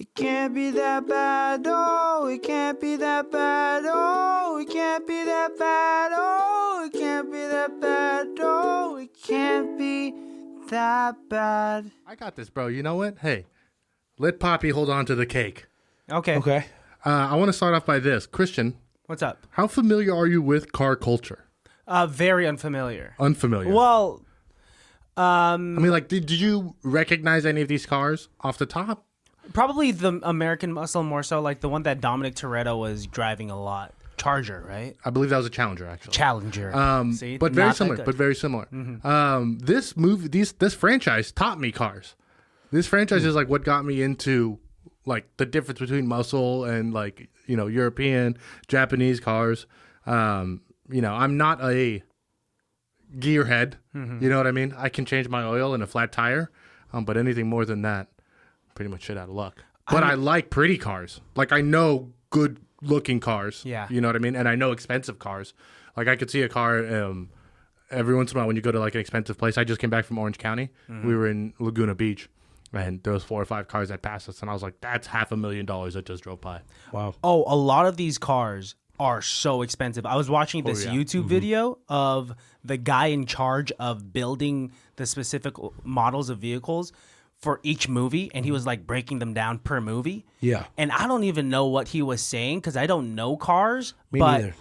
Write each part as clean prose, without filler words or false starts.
It can't be that bad, oh, it can't be that bad, oh, it can't be that bad, oh, it can't be that bad, oh, it can't be that bad. I got this, bro. You know what? Hey, let Poppy hold on to the cake. Okay. Okay. I want to start off by this. Christian, What's up? how familiar are you with car culture? Very unfamiliar. Unfamiliar. Well, I mean, like, did you recognize any of these cars off the top? probably the American muscle more so, like the one that Dominic Toretto was driving a lot. Charger, right? I believe that was a Challenger, actually. Challenger. See? But very Not that similar. good. But very similar. This movie, this franchise taught me cars. This franchise is like what got me into like the difference between muscle and like European, Japanese cars. I'm not a gearhead. You know what I mean? I can change my oil in a flat tire, but anything more than that, pretty much shit out of luck. But I like pretty cars. Like I know good looking cars. Yeah. You know what I mean? And I know expensive cars. Like I could see a car every once in a while when you go to like an expensive place. I just came back from Orange County. We were in Laguna Beach. And there was 4 or 5 cars that passed us, and I was like, "That's $500,000 that just drove by." Wow. Oh, a lot of these cars are so expensive. I was watching this YouTube video of the guy in charge of building the specific models of vehicles for each movie, and he was like breaking them down per movie. Yeah. And I don't even know what he was saying because I don't know cars. Me but neither.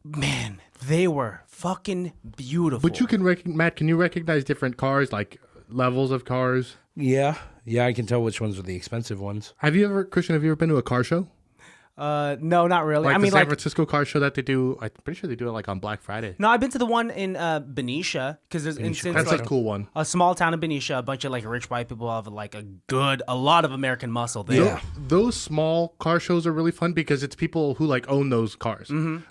man, they were fucking beautiful. But you can Matt, can you recognize different cars, like levels of cars? Yeah. I can tell which ones are the expensive ones. Christian, have you ever been to a car show? No, not really. Like I mean, the San like, Francisco car show that they do. I'm pretty sure they do it like on Black Friday. no, I've been to the one in Benicia because there's That's like a cool one. a small town in Benicia. A bunch of like rich white people have like a lot of American muscle there. Yeah. Those small car shows are really fun because it's people who like own those cars.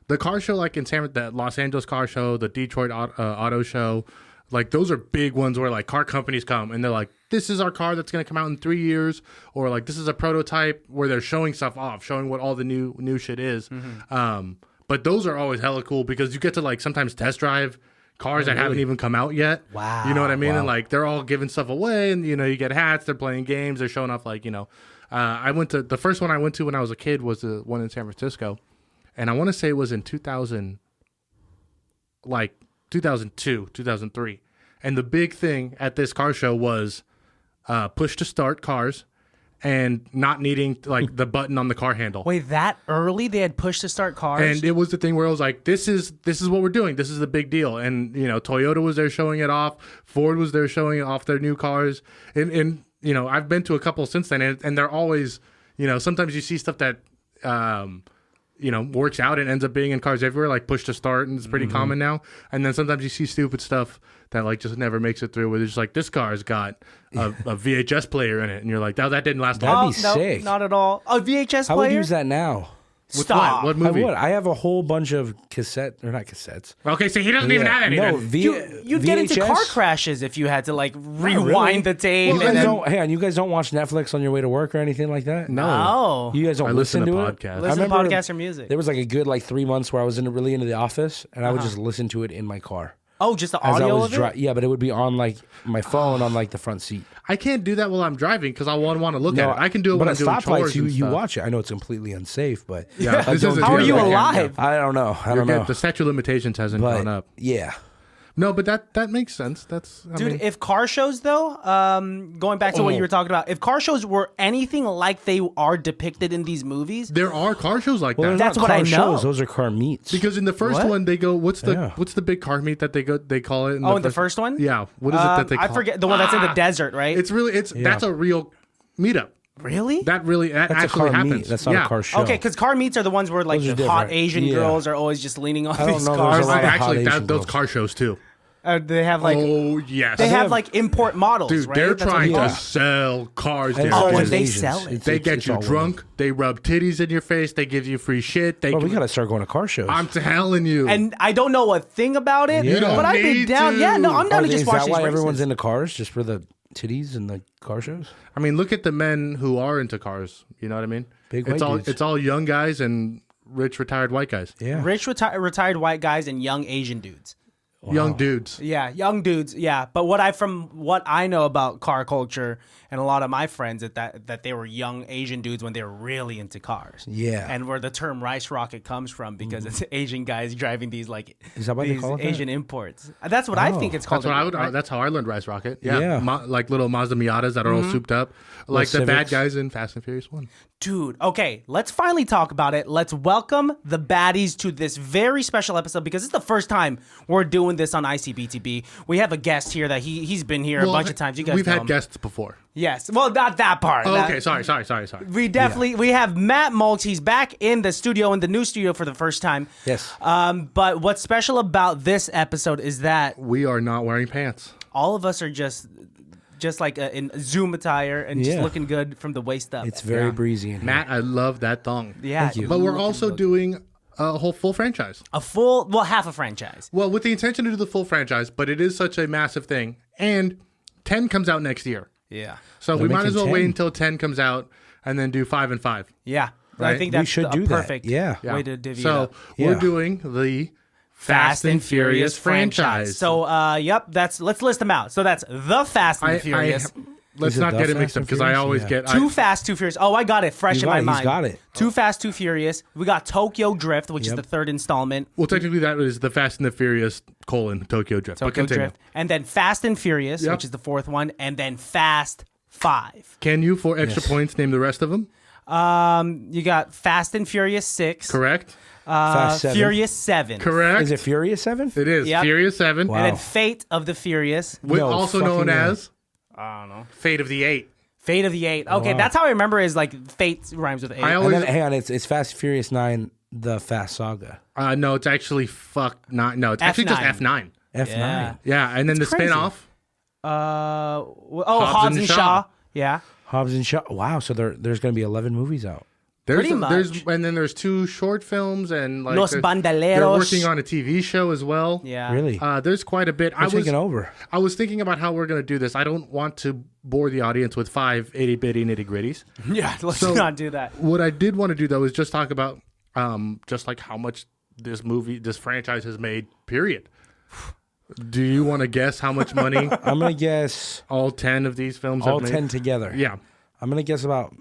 The car show, like in the Los Angeles car show, the Detroit auto show, like those are big ones where like car companies come and they're like, this is our car that's going to come out in 3 years, or like this is a prototype where they're showing stuff off, showing what all the new shit is. But those are always hella cool because you get to like sometimes test drive cars that haven't even come out yet. Wow. You know what I mean? Wow. And like they're all giving stuff away, and you get hats, they're playing games, they're showing off like I went to the first one I went to when I was a kid was the one in San Francisco, and I want to say it was in 2000, like 2002, 2003. And the big thing at this car show was push to start cars and not needing like the button on the car handle. Wait, that early they had push to start cars? And it was the thing where I was like, this is what we're doing. This is the big deal. And Toyota was there showing it off. Ford was there showing off their new cars. And I've been to a couple since then, and they're always, sometimes you see stuff that works out and ends up being in cars everywhere, like push to start, and it's pretty common now. And then sometimes you see stupid stuff that like just never makes it through, where it's just like, this car's got a VHS player in it, and you're like, that didn't last long. That'd be sick. Not at all. A VHS I player? would use that now. Stop. What movie? I would. I have a whole bunch of not cassettes. Okay, so he doesn't even have any. No, then. You'd get into VHS? car crashes if you had to like rewind really. the tape. You and guys then, don't, hang on, you guys don't watch Netflix on your way to work or anything like that? no. You guys don't I listen to it? podcasts. I Listen to remember podcasts or music. There was like a good 3 months where I was really into The Office, and I would just listen to it in my car. Oh, just the As I audio was of it? Yeah, but it would be on like my phone on like the front seat. I can't do that while I'm driving because I want to look at it. I can do it but when at I'm doing chores stoplights, and you stuff. watch it. I know it's completely unsafe, but Yeah, this is How are you yeah. alive? I don't know. I don't know. The statute of limitations hasn't But gone up. yeah, No, but that makes sense. That's I Dude, mean, if car shows though, going back to what you were talking about, if car shows were anything like they are depicted in these movies, there are car shows like well, that. That's not what car I know. shows. Those are car meets. Because in the first What? one they go, what's Yeah. the big car meet that they call it? in the first one? Yeah, what is it that they call I forget the one that's in the desert, right? It's really that's a real meetup. Really? That That's actually a car happens. meet. That's not yeah. a car show. Okay, because car meets are the ones where like Those are the hot different. Asian Yeah. girls are always just leaning on I don't these know, there's cars. a lot of Actually, hot Asian those girls. car shows too. They have like Oh yes, they have like import models, dude. right? They're That's what trying they to are. sell cars. And there. Oh, so and does they Asians. sell it. They get it's you all drunk. They rub titties in your face. They give you free shit. They Well, we gotta start going to car shows. I'm telling you. And I don't know a thing about it, You don't but I'd be need down. to. Yeah, no, I'm down to just is watch that these why races. everyone's into cars? Just for the titties and the car shows? I mean, look at the men who are into cars. You know what I mean? Big it's white all dudes. it's all young guys and rich retired white guys. Yeah. Rich retired white guys and young Asian dudes. Young dudes. Yeah, young dudes. Yeah, but from what I know about car culture and a lot of my friends that they were young Asian dudes when they were really into cars. Yeah. And where the term rice rocket comes from because it's Asian guys driving these Is that what they call it? Asian imports. That's what I think it's called. That's how I learned Rice Rocket. Yeah. Like little Mazda Miatas that are all souped up, like the bad guys in Fast and Furious 1. Dude, okay, let's finally talk about it. Let's welcome the baddies to this very special episode because it's the first time we're doing this on ICBTB. We have a guest here that he's been here a bunch of times. You guys We've know had him. gusts before. Yes. Well, not that part. Oh, okay, sorry. We have Matt Mulks. He's back in the studio, in the new studio for the first time. Yes. But what's special about this episode is that We are not wearing pants. all of us are just like in Zoom attire and just looking good from the waist up. It's very breezy in here. Matt, I love that thong. Yeah. Thank you. But we're also doing a whole full franchise. Half a franchise. Well, with the intention to do the full franchise, but it is such a massive thing. And 10 comes out next year. Yeah. So we might as well 10. wait until 10 comes out and then do 5 and 5. Yeah. Right? I think We that's should do that. perfect Yeah. way to divvy it So up. we're Yeah. doing the Fast and Furious franchise. So, let's list them out. So that's the Fast and the Furious. Let's Is it not the get it Fast mixed up and because I Furious? always Yeah. get Too Fast, Too Furious. Oh, I got it fresh in my mind. He's got it. Too Fast, Too Furious. We got Tokyo Drift, which is the third installment. Well, technically that is the Fast and the Furious : Tokyo Drift. But Tokyo continue. Drift. And then Fast and Furious, Yep. which is the fourth one. And then Fast 5. Can you, for extra points, name the rest of them? You got Fast and Furious 6. Correct. Fast 7. Furious 7. Correct. Is it Furious 7? It is. Yep. Furious 7. Wow. And then Fate of the Furious. No Also known fucking way. as I don't know. Fate of the 8. Fate of the 8. Okay, wow. that's how I remember is like Fate rhymes with 8. I And always then, hang on, it's Fast and Furious 9, the Fast Saga. no, it's actually it's actually just F9. F9. F9. Yeah, and then the crazy. spin-off. Hobbs and Shaw. Yeah. Hobbs and Shaw. Wow, so there's going to be 11 movies out. Pretty much. There's 2 short films and like Los they're Bandoleros. working on a TV show as well. Yeah. Really? There's quite a bit. We're taking over. I was thinking about how we're going to do this. I don't want to bore the audience with 5 itty-bitty nitty-gritties. Yeah, let's So- not do that. What I did want to do, though, is just talk about just like how much this franchise has made, period. Do you want to guess how much money I'm going to guess all 10 of these films all have 10 made? together. Yeah. I'm going to guess about,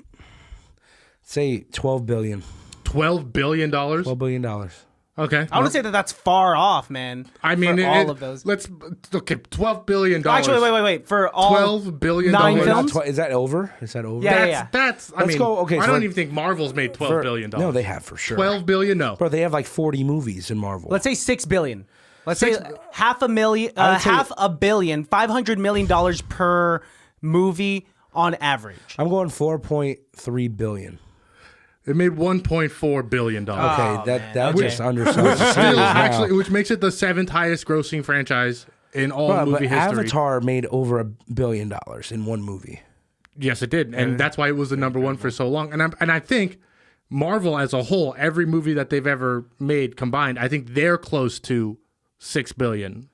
say, $12 billion. $12 billion? $12 billion. Okay. I would say that's far off, man. I mean, for all of those. $12 billion. Actually, wait. For all $12 billion. 9 Wait, films? Is that over? Is that over? Yeah. Let's go- okay, I so don't like- even think Marvel's made $12 billion. No, they have for sure. $12 billion, no. Bro, they have like 40 movies in Marvel. Let's say $6 billion. Let's say half a billion, $500 million per movie on average. I'm going 4.3 billion. It made $1.4 billion. Okay, Oh, that okay. just undersells the Still, series now. actually, which makes it the 7th highest grossing franchise in all Bro, movie but history. Avatar made over $1 billion in one movie. Yes, it did, and that's why it was the number one for so long. And I think Marvel as a whole, every movie that they've ever made combined, I think they're close to $6 billion.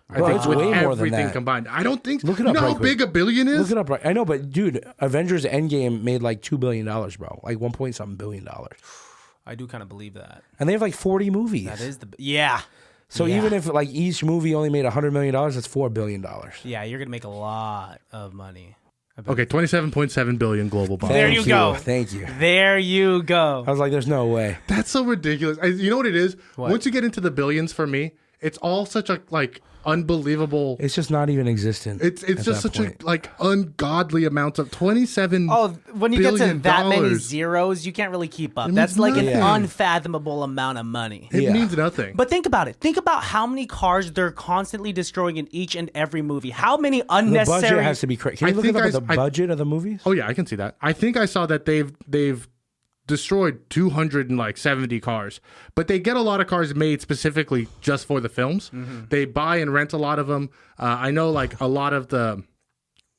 Bro, I think it's with way more than everything that. combined. I don't think. Look it you up know how right quick. big $1 billion is? Look it up right. I know, but dude, Avengers Endgame made like $2 billion, bro. Like 1 point something billion dollars. I do kind of believe that. And they have like 40 movies. That is yeah. So Yeah. even if like each movie only made $100 million, that's $4 billion. Yeah, you're gonna make a lot of money. Okay, 27.7 billion global box. There you go. Thank you. There you go. I was like, there's no way. That's so ridiculous. You know what it is? What? Once you get into the billions, for me, it's all such a like unbelievable. It's just not even existent. It's at just that such point. a like ungodly amounts of 27. Oh, when you get to billion that many dollars. zeros, you can't really keep up. It That's means like an nothing. unfathomable amount of money. It Yeah. means nothing. But think about it. Think about how many cars they're constantly destroying in each and every movie. How many the unnecessary? budget has to be crazy. Can you I look think up I- the budget of the movies? Oh yeah, I can see that. I think I saw that they've destroyed 270 cars, but they get a lot of cars made specifically just for the films. They buy and rent a lot of them. I know like a lot of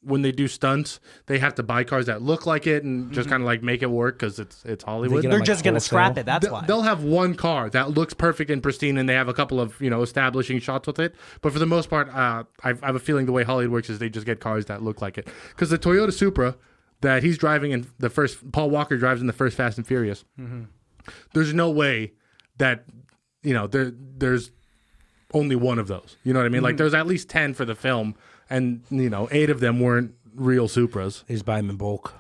when they do stunts, they have to buy cars that look like it and just kind of like make it work because it's Hollywood. get They're like just gonna wholesale. scrap it. That's why. They'll have one car that looks perfect and pristine, and they have a couple of establishing shots with it. But for the most part, I have a feeling the way Hollywood works is they just get cars that look like it. Because the Toyota Supra that he's driving in the first, Paul Walker drives in the first Fast and Furious. There's no way that there's only one of those. You know what I mean? Like there's at least 10 for the film, and 8 of them weren't real Supras. They just buy them in bulk.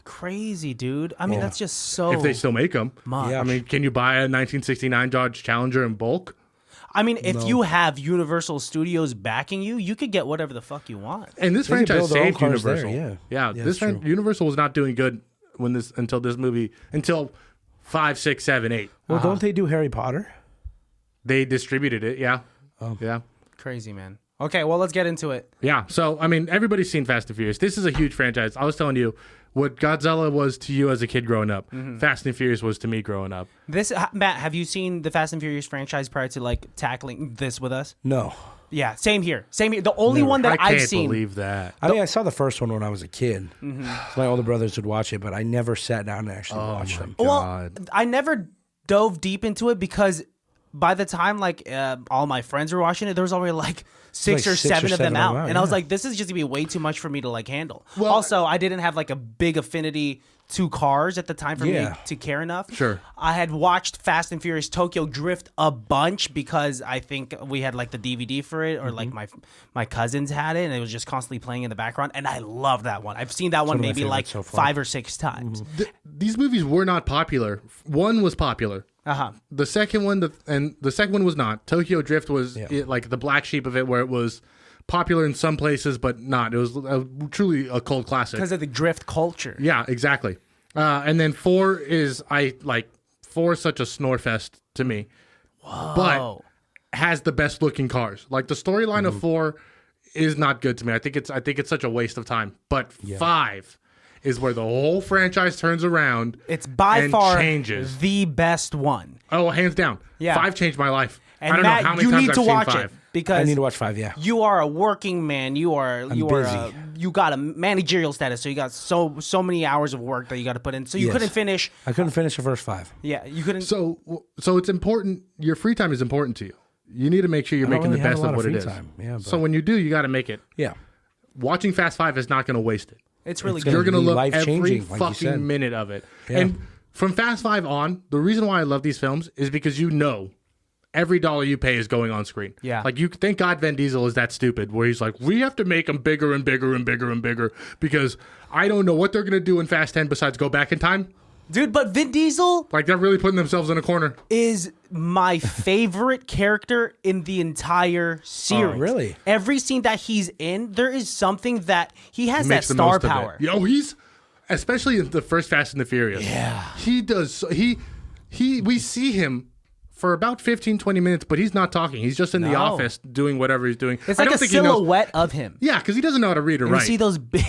Crazy, dude. I mean, that's just so. If they still make them, much. Yeah. I mean, can you buy a 1969 Dodge Challenger in bulk? I mean, if you have Universal Studios backing you, you could get whatever the fuck you want. And this They could franchise build their own saved cars there, Universal. yeah. This that's true. Universal was not doing good until 5, 6, 7, 8. Well, don't they do Harry Potter? They distributed it. Yeah. Yeah. Crazy, man. Okay, well, let's get into it. Yeah. So, I mean, everybody's seen Fast and Furious. This is a huge franchise. I was telling you what Godzilla was to you as a kid growing up. Fast and Furious was to me growing up. Matt, have you seen the Fast and Furious franchise prior to like tackling this with us? No. Yeah, same here. Same here. The only one that I I've can't seen. believe that. I mean, I saw the first one when I was a kid. So my older brothers would watch it, but I never sat down and actually watched them. Well, I never dove deep into it because by the time like all my friends were watching it, there was already like six or seven of them out, and I was like, this is just gonna be way too much for me to like handle. Well, also, I didn't have like a big affinity to cars at the time for me to care enough. Sure. I had watched Fast and Furious Tokyo Drift a bunch because I think we had like the DVD for it, or like my cousins had it, and it was just constantly playing in the background, and I love that one. I've seen that one maybe like so far. 5 or 6 times. These movies were not popular. One was popular. The second one, the second one was not. Tokyo Drift was like the black sheep of it, where it was popular in some places, but not. It was truly a cult classic Because of the drift culture. Yeah, exactly. And then 4 is such a snore fest to me. Whoa. But has the best looking cars. Like the storyline of 4 is not good to me. I think it's such a waste of time. But 5 is where the whole franchise turns around. It's by far changes. the best one. Oh, hands down. Yeah. 5 changed my life. And I don't Matt, know how many you times need I've to seen watch 5. it because I need to watch 5, yeah. You are a working man. You busy. You got a managerial status, so you got so many hours of work that you got to put in. So you couldn't finish. I couldn't finish the first 5. Yeah, you couldn't. So it's important. Your free time is important to you. You need to make sure you're I don't making really the have best a lot of what of it free is. time. Yeah, so but- when you do, you got to make it. Yeah. Watching Fast 5 is not going to waste it. It's really It's good. You're going to be love every life-changing, like you said. fucking minute of it. Yeah. And from Fast 5 on, the reason why I love these films is because every dollar you pay is going on screen. Yeah. Like thank God Vin Diesel is that stupid where he's like, we have to make them bigger and bigger and bigger and bigger because I don't know what they're going to do in Fast 10 besides go back in time. Dude, but Vin Diesel Like they're really putting themselves in a corner. is my favorite character in the entire series. really? Every scene that he's in, there is something that he has Makes that the star most of it. power. He's especially in the first Fast and the Furious. Yeah. He does. We see him for about 15, 20 minutes, but he's not talking. He's just in the No. office doing whatever he's doing. It's I like don't a think he knows. silhouette of him. Yeah, because he doesn't know how to read or You write. see those big.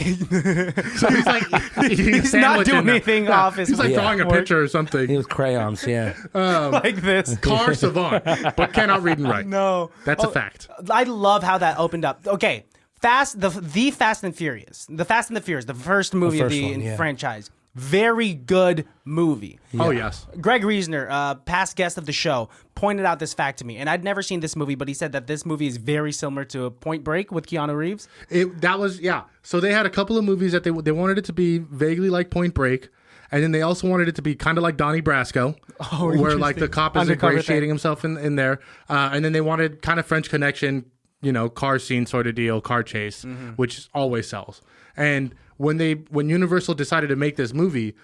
So he's like, He's not doing anything off his He's like drawing a work. picture or He something. was crayons, yeah. like this. Car savant, but cannot read and write. No, That's a fact. I love how that opened up. Okay, the Fast and Furious, the first movie of first the one, yeah. franchise. Very good movie. Oh yes. Greg Reisner, past guest of the show, pointed out this fact to me, and I'd never seen this movie, but he said that this movie is very similar to Point Break with Keanu Reeves. So they had a couple of movies that they wanted it to be vaguely like Point Break, and then they also wanted it to be kind of like Donnie Brasco, where like the cop is Undercover ingratiating thing. himself in there, and then they wanted kind of French Connection, car scene sort of deal, car chase, which always sells. And when Universal decided to make this movie,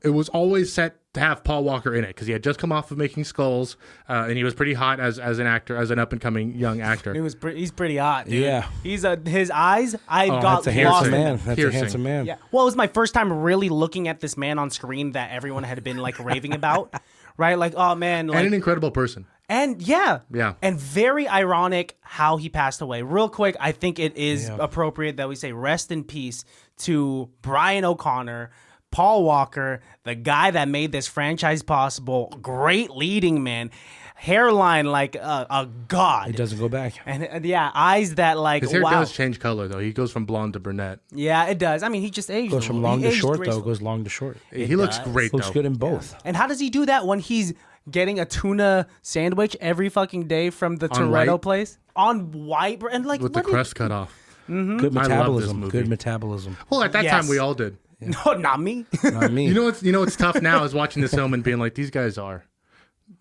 it was always set to have Paul Walker in it because he had just come off of making Skulls, and he was pretty hot as an actor, as an up and coming young actor. He's pretty hot, dude. Yeah. His eyes. I got That's a handsome lost in man. them. That's a Piercing. handsome man. Yeah. Well, it was my first time really looking at this man on screen that everyone had been like raving about, right? Like, oh man, like, And an incredible person. and yeah, Yeah. and very ironic how he passed away. Real quick, I think it is appropriate that we say rest in peace to Brian O'Connor, Paul Walker, the guy that made this franchise possible. Great leading man, hairline like a god. It doesn't go back. And yeah, eyes that like His hair wow. does change color though. He goes from blonde to brunette. Yeah, it does. I mean, he just aged. Goes from He long to aged short, though. gracefully. Goes long to short. He looks does. great Looks though. good in both. And how does he do that when he's getting a tuna sandwich every fucking day from the Toretto white? place on white and like With the what is- crust cut off. Good I love this metabolism. movie. Good metabolism. Well, at that Yes. time we all did. No, not me. Not me. You know what's tough now is watching this film and being like, these guys are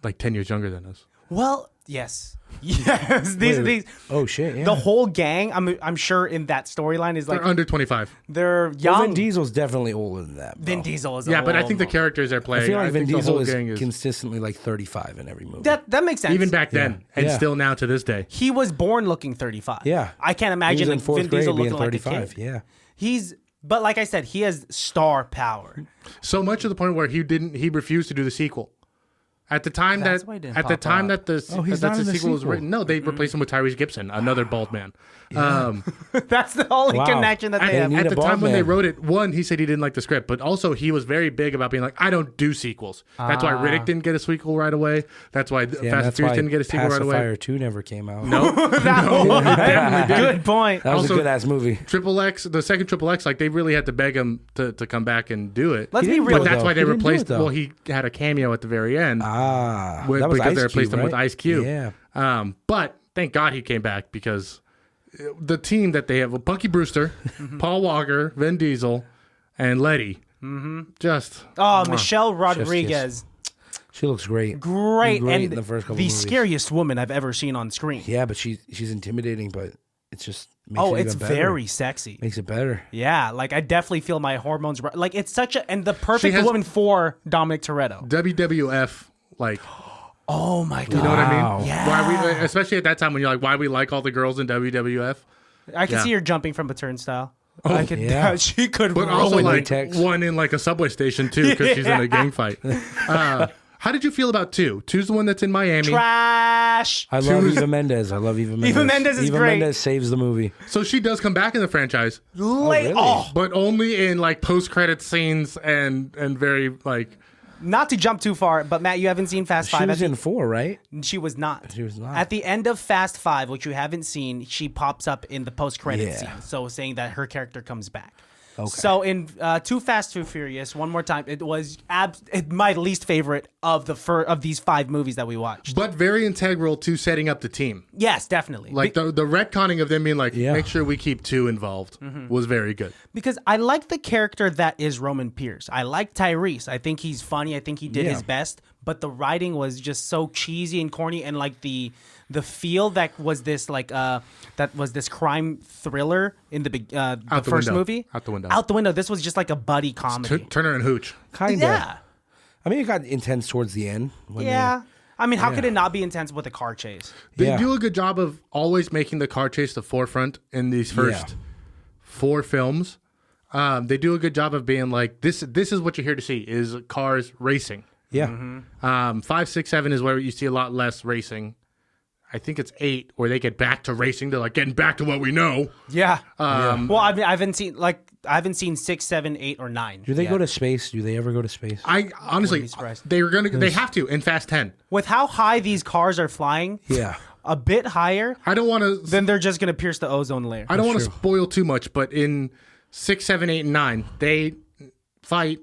like 10 years younger than us. Well, Yes. Yes. These. Oh shit! Yeah. The whole gang. I'm sure in that storyline is like They're under 25. they're Well, young. Vin Diesel's definitely older than that. Bro. Vin Diesel is. Yeah, a but I little think the more- characters they're I playing. feel like Vin think the Diesel whole is gang is consistently like 35 in every movie. that makes sense. even back then and Yeah. still now to this day. he was born looking 35. Yeah. I can't he imagine was in like, fourth Vin grade Diesel being looking like a 35. kid. Yeah. But like I said, he has star power. So much to the point where he refused to do the sequel. At the time That's why it didn't at the pop time up. that the Oh, he's that not the in the sequel was sequel. written, no, they replaced him with Tyrese Gibson, another bald man. That's the only Wow. connection that they They have. need At a the bald time when they man. wrote it, one, he said he didn't like the script, but also he was very big about being like, I don't do sequels. That's why Riddick didn't get a sequel right away. That's why Fast and Furious didn't get a sequel right away. Pacifier 2 never came out. No, Good point. That was Also- a good ass movie. Triple X, the second Triple X, like they really had to beg him to come back and do it. Let's He be didn't real. do But it, that's though. why they He didn't do replaced. it, though. Well, he had a cameo at the very end. That was because Ice they replaced Cube, him with right? Ice Cube. Yeah. But thank God he came back because the team that they have, well, Punky Brewster, Paul Walker, Vin Diesel, and Letty, just Oh, Michelle Rodriguez. She looks great. Great. Great And in the first couple the movies. scariest woman I've ever seen on screen. Yeah, but she's intimidating, but it's just makes Oh, it it's even better. very sexy. Makes it better. Yeah, like I definitely feel my hormones. Like it's such a and the perfect has- woman for Dominic Toretto. WWF. Like, Oh my god! you know what I Wow. mean? Yeah. Why we, especially at that time when you're like, why we like all the girls in WWF, I can Yeah. see her jumping from a turnstile. I could. yeah. She could. but roll also it. like latex. one in like a subway station too because she's in a gang fight. How did you feel about 2? 2's the one that's in Miami. Trash. I love Eva Mendes. I love Eva Mendes. Eva Mendes is Eva great. Mendes saves the movie. So she does come back in the franchise, Late. really? Oh, but only in like post-credit scenes and very like. not to jump too far, but Matt, you haven't seen Fast She Five. was in 4, right? She was not. She was not. At the end of Fast Five, which you haven't seen, she pops up in the post-credit Yeah. scene, so saying that her character comes back. Okay. So in Too Fast, Too Furious, one more time, it was my least favorite of of these 5 movies that we watched. But very integral to setting up the team. Yes, definitely. Like the retconning of them being like, Yeah. make sure we keep 2 involved was very good. Because I like the character that is Roman Pierce. I like Tyrese. I think he's funny. I think he did Yeah. his best. But the writing was just so cheesy and corny, and like the feel that was this crime thriller in the Out the first window. movie. Out the window. Out the window. This was just like a buddy comedy. Turner and Hooch. Kind of. Yeah. I mean, it got intense towards the end. When Yeah. I mean, how could Yeah. it not be intense with a car chase? They Yeah. do a good job of always making the car chase the forefront in these first 4 films. They do a good job of being like, this is what you're here to see, is cars racing. Yeah. 5, 6, 7 is where you see a lot less racing. I think it's 8 where they get back to racing. They're like getting back to what we know. Yeah. Well, I mean, I haven't seen 6, 7, 8, or 9. Do they go to space? Do they ever go to space? I honestly, surprised. they have to in Fast 10. With how high these cars are flying? Yeah. A bit higher, I don't want to. then they're just gonna pierce the ozone layer. I don't want to spoil too much, but in 6, 7, 8, and 9, they fight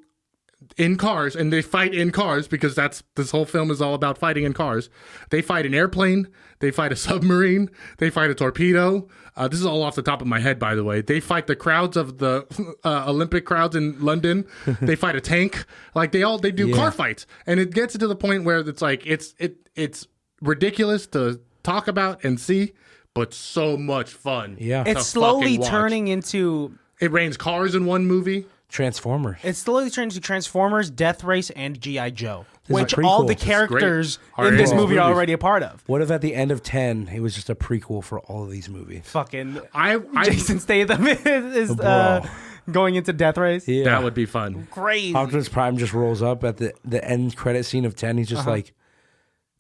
in cars, and they fight in cars because this whole film is all about fighting in cars. They fight an airplane, they fight a submarine, they fight a torpedo. This is all off the top of my head, by the way. They fight the crowds of the Olympic crowds in London. They fight a tank. Like they do car fights, and it gets to the point where it's like it's ridiculous to talk about and see, but so much fun. Yeah. It's to slowly fucking watch. turning into. It rains cars in one movie. Transformers. It's slowly turning to Transformers, Death Race, and G.I. Joe, This is which a all prequel. the It's characters great. in this Are movie are movies. already a part of. What if at the end of 10, it was just a prequel for all of these movies? Fucking I Jason Statham is Bro. going into Death Race. Yeah. that would be fun. Crazy. Optimus Prime just rolls up at the end credit scene of 10. He's just like,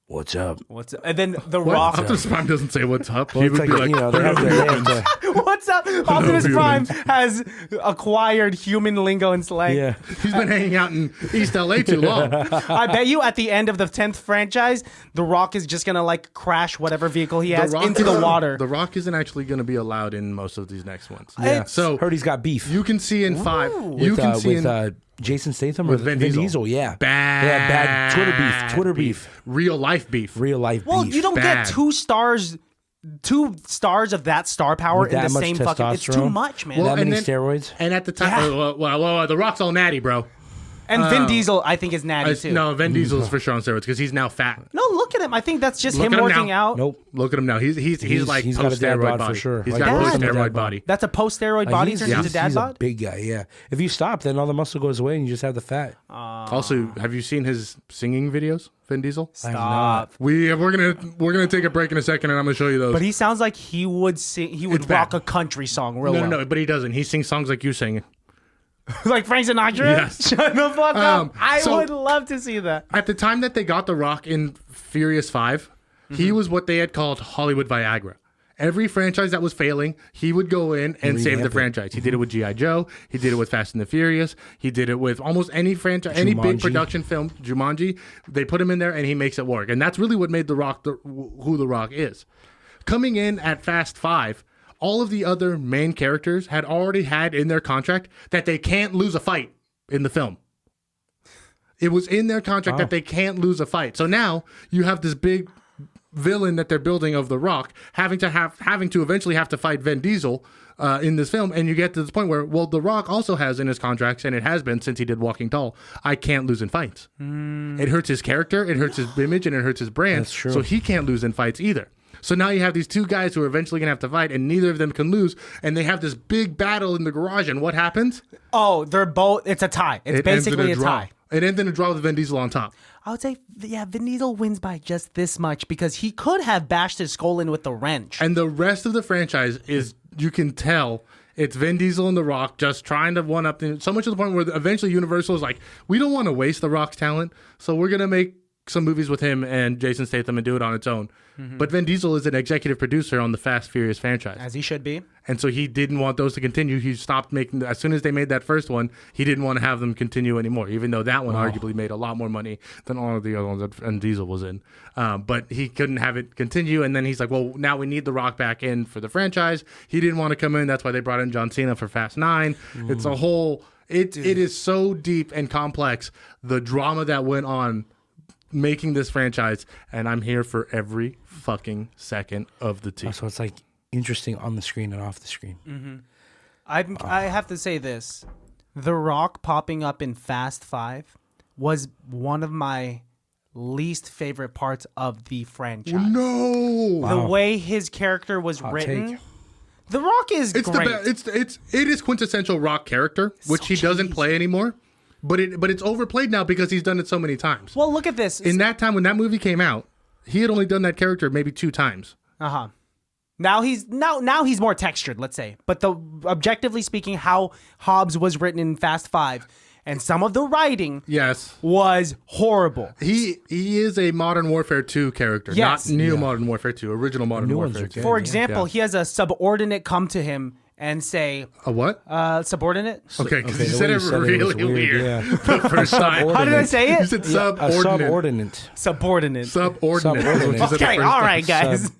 what's up? What's up? And then The What? Rock. Optimus Prime doesn't say what's up. Well, He it's would like, be you know, they have to. What's up? Optimus Prime has acquired human lingo and slang. Yeah. He's been hanging out in East LA too long. I bet you at the end of the 10th franchise, The Rock is just gonna like crash whatever vehicle he has into the water. The Rock isn't actually going to be allowed in most of these next ones. Yeah. So Heard he's got beef. you can see in 5. You with can see in Jason Statham or with Vin Diesel. Yeah. Bad, Yeah, bad Twitter beef. real life beef. Real life Well, beef. you don't Bad. get 2 stars of that star power With in the that much same fucking. It's too testosterone? much, man. Well, that and many then- steroids? And at the time, well, The Rock's all natty, bro. And Vin Diesel, I think, is natty too. No, Vin Diesel is for sure on steroids because he's now fat. No, look at him. I think that's just Look him at him working now. out. Nope. Look at him now. He's like he's got a dad post-steroid bod body. for sure. He's Like, got dad. post-steroid body. That's a post-steroid body turns into dad he's bod? a big guy, yeah. If you stop, then all the muscle goes away and you just have the fat. Also, have you seen his singing videos, Vin Diesel? Stop. We're gonna take a break in a second, and I'm gonna show you those. But he sounds like he would sing. He would It's rock bad. a country song real well. no, but he doesn't. He sings songs like you sing. Like Frank Sinatra? Yes. Shut the fuck up. I so- would love to see that. At the time that they got The Rock in Furious 5, he was what they had called Hollywood Viagra. Every franchise that was failing, he would go in and save the revamp it. franchise. He did it with G.I. Joe. He did it with Fast and the Furious. He did it with almost any franchise, any big Jumanji. production film, Jumanji. They put him in there and he makes it work. And that's really what made The Rock who The Rock is. Coming in at Fast 5, all of the other main characters had already had in their contract that they can't lose a fight in the film. It was in their contract that they can't lose a fight. So now you have this big villain that they're building of The Rock having to eventually have to fight Vin Diesel in this film, and you get to this point where, well, The Rock also has in his contracts, and it has been since he did Walking Tall, I can't lose in fights. It hurts his character, it hurts his image, and it hurts his brand. That's true. So he can't lose in fights either. So now you have these two guys who are eventually going to have to fight, and neither of them can lose, and they have this big battle in the garage, and what happens? Oh, they're both. It's a tie. It's It ends in basically a draw. tie. It ends in a draw with Vin Diesel on top. I would say, yeah, Vin Diesel wins by just this much because he could have bashed his skull in with the wrench. And the rest of the franchise is, you can tell, it's Vin Diesel and The Rock just trying to one up so much to the point where eventually Universal is like, we don't want to waste The Rock's talent, so we're going to make some movies with him and Jason Statham and do it on its own. But Vin Diesel is an executive producer on the Fast Furious franchise. As he should be. And so he didn't want those to continue. He stopped making, as soon as they made that first one, he didn't want to have them continue anymore, even though that one arguably made a lot more money than all of the other ones that Vin Diesel was in. But he couldn't have it continue. And then he's like, well, now we need The Rock back in for the franchise. He didn't want to come in. That's why they brought in John Cena for Fast 9. It's a whole, it is so deep and complex, the drama that went on making this franchise, and I'm here for every fucking second of the tea. So it's like interesting on the screen and off the screen. I have to say this. The Rock popping up in Fast 5 was one of my least favorite parts of the franchise. No, The way his character was written. take. The Rock is it's great. it is quintessential Rock character, which he doesn't play anymore. But it's overplayed now because he's done it so many times. Well, look at this. In that time when that movie came out, he had only done that character maybe 2 times. Now he's more textured, let's say. But objectively speaking, how Hobbs was written in Fast 5 and some of the writing Yes. was horrible. He is a Modern Warfare 2 character, Yes. not New Modern Warfare 2, original Modern new ones Warfare are 2. good. For Yeah. example, he has a subordinate come to him and say, A what? subordinate? Okay, because Okay, you the said way it you said it was really weird, weird. yeah. The first time. How did I say You it? said A subordinate. subordinate. Subordinate. Subordinate. That's what you said the Okay, first all time. right, guys.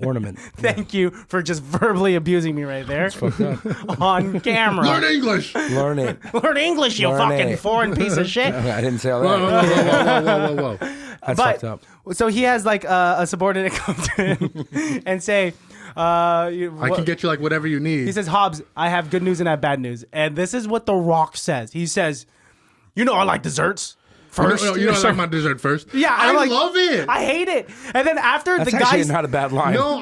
Ornament. Thank you for just verbally abusing me right there Fucked up. on camera. Learn English. Learn it. Learn English, you Learn fucking it. foreign piece of shit. I didn't say all Whoa, that. whoa. That's But fucked up. so he has like a subordinate come to him and say, I can get you like whatever you need. he says, Hobbs, I have good news and I have bad news. And this is what The Rock says. He says, you know I like desserts first. You know I like my dessert first. Yeah, I I'm like, love it. I hate it. And then after That's the actually guys... not a bad line. No,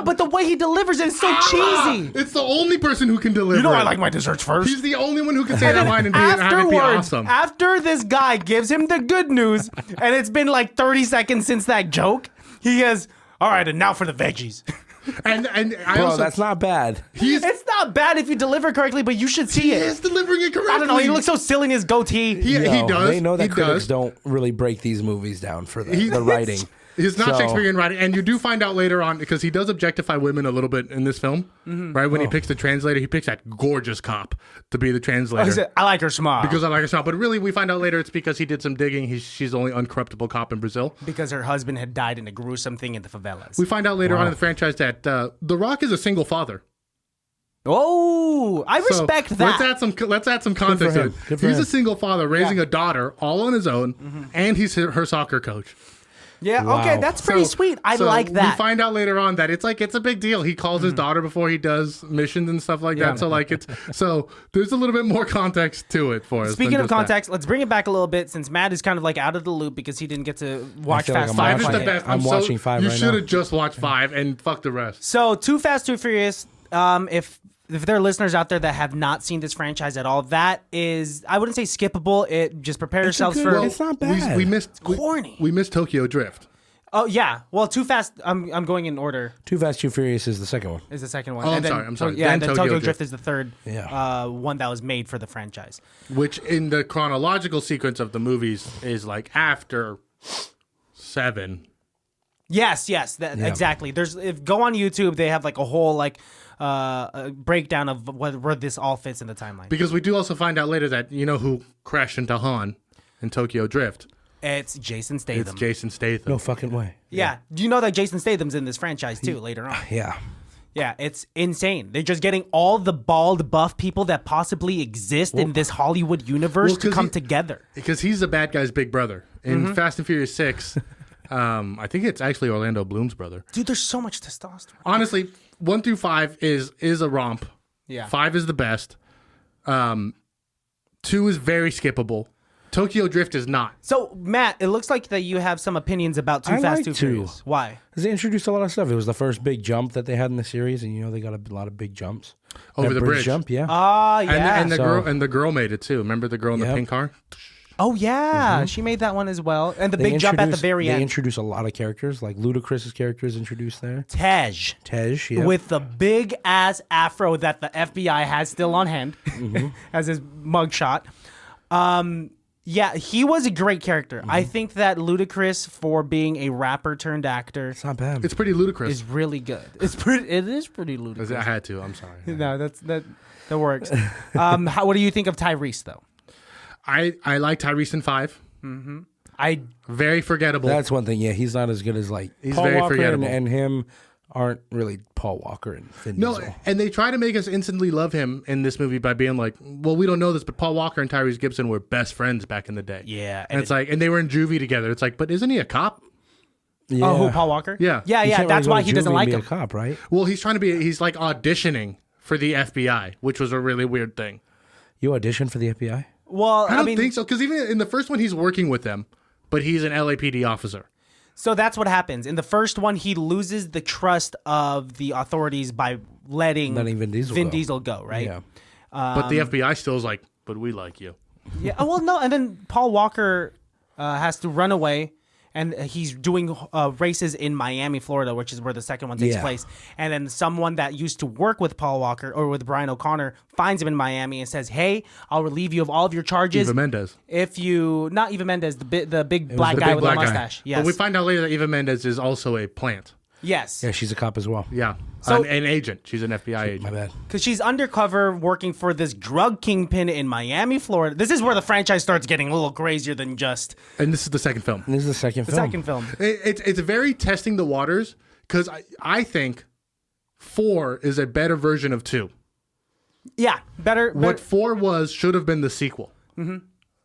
but the way he delivers it is so cheesy. It's the only person who can deliver. You know I it. like my desserts first. He's the only one who can say that line and have it be awesome. After this guy gives him the good news, and it's been like 30 seconds since that joke, he goes, all right, and now for the veggies. And I Bro, also that's not bad. It's not bad if you deliver correctly, but you should see he it. is delivering it correctly. I don't know. He looks so silly in his goatee. He does. They know that he critics does. don't really break these movies down for the writing. He's not So- Shakespearean writing, and you do find out later on because he does objectify women a little bit in this film, right? When he picks the translator, he picks that gorgeous cop to be the translator. He said, I like her smile. because I like her smile, but really we find out later it's because he did some digging. She's the only uncorruptible cop in Brazil. Because her husband had died in a gruesome thing in the favelas. We find out later on in the franchise that The Rock is a single father. Oh, I So respect that. Let's add some context to him. it. Good for He's him. a single father raising a daughter all on his own, and he's her soccer coach. Yeah, Wow. okay, that's pretty sweet. I like that. We find out later on that it's a big deal. He calls his daughter before he does missions and stuff like that. So so there's a little bit more context to it for us. Speaking of context, let's bring it back a little bit since Matt is kind of like out of the loop because he didn't get to watch feel like Fast I'm 5 is Five. the best. I'm watching 5 You right should now. have just watched 5 and fuck the rest. So, Too Fast, Too Furious. If there are listeners out there that have not seen this franchise at all, that is, I wouldn't say skippable. It just prepare yourselves for. It's not bad. We missed corny. We missed Tokyo Drift. Oh yeah, well, Too Fast. I'm going in order. Too Fast, Too Furious is the second one. Is the second one. Oh, And I'm sorry. Yeah, Then and then Tokyo Tokyo Drift. Drift is the third. Yeah. One that was made for the franchise. Which in the chronological sequence of the movies is like after 7. Yes, exactly. Go on YouTube. They have like a whole a breakdown of where this all fits in the timeline. Because we do also find out later that you know who crashed into Han in Tokyo Drift. It's Jason Statham. It's Jason Statham. No fucking way. Yeah. Do you know that Jason Statham's in this franchise too later on? Yeah. Yeah, it's insane. They're just getting all the bald, buff people that possibly exist in this Hollywood universe to come together. Because he's the bad guy's big brother. In Fast and Furious 6, I think it's actually Orlando Bloom's brother. Dude, there's so much testosterone. Honestly, 1 through 5 is a romp. Yeah. 5 is the best. 2 is very skippable. Tokyo Drift is not. So, Matt, it looks like that you have some opinions about Too I Fast, like Too 2. Furious. Why? Because they introduced a lot of stuff. It was the first big jump that they had in the series, and they got a lot of big jumps. Over That the bridge. jump, yeah. Yeah. And the girl made it too. Remember the girl in the Yep. pink car? Oh, yeah. She made that one as well. And the big jump at the very They end. introduced a lot of characters, like Ludacris's character is introduced there. Tej. Yeah. With the big ass afro that the FBI has still on hand as his mugshot. Yeah, he was a great character. I think that Ludacris, for being a rapper turned actor, It's not bad. It's pretty ludicrous. is really good. It is pretty ludicrous. I had to. I'm sorry. No, that works. What do you think of Tyrese though? I like Tyrese in 5. I Very forgettable. That's one thing. Yeah, he's not as good as He's Paul very Walker forgettable. and him aren't really Paul Walker and Vin no, Diesel. and they try to make us instantly love him in this movie by being like, well, we don't know this, but Paul Walker and Tyrese Gibson were best friends back in the day. Yeah, And it's like, and they were in juvie together. It's like, but isn't he a cop? Yeah. Oh, who, Paul Walker? Yeah. yeah, You yeah. can't That's really why go he to doesn't juvie like and him. be a cop, right? Well, he's like auditioning for the FBI, which was a really weird thing. You auditioned for the FBI? Well, I don't mean, think so, because even in the first one, he's working with them, but he's an LAPD officer. so that's what happens. In the first one, he loses the trust of the authorities by letting Vin Diesel go, right? Yeah. But the FBI still is like, but we like you. Yeah. Oh, well, no, and then Paul Walker has to run away, and he's doing races in Miami, Florida, which is where the second one takes Yeah. place. And then someone that used to work with Paul Walker or with Brian O'Connor finds him in Miami and says, "Hey, I'll relieve you of all of your charges Eva Mendes. if you not Eva Mendes, the big black The guy big with black the guy. mustache." Yes. But we find out later that Eva Mendes is also a plant. Yes. Yeah, she's a cop as well. Yeah. So- an agent. She's an FBI agent. My bad. Because she's undercover working for this drug kingpin in Miami, Florida. This is where the franchise starts getting a little crazier than just And this is the second film. And this is the second the film. second film. It's very testing the waters because I think 4 is a better version of 2. Yeah, better. What 4 should have been the sequel. Mm-hmm.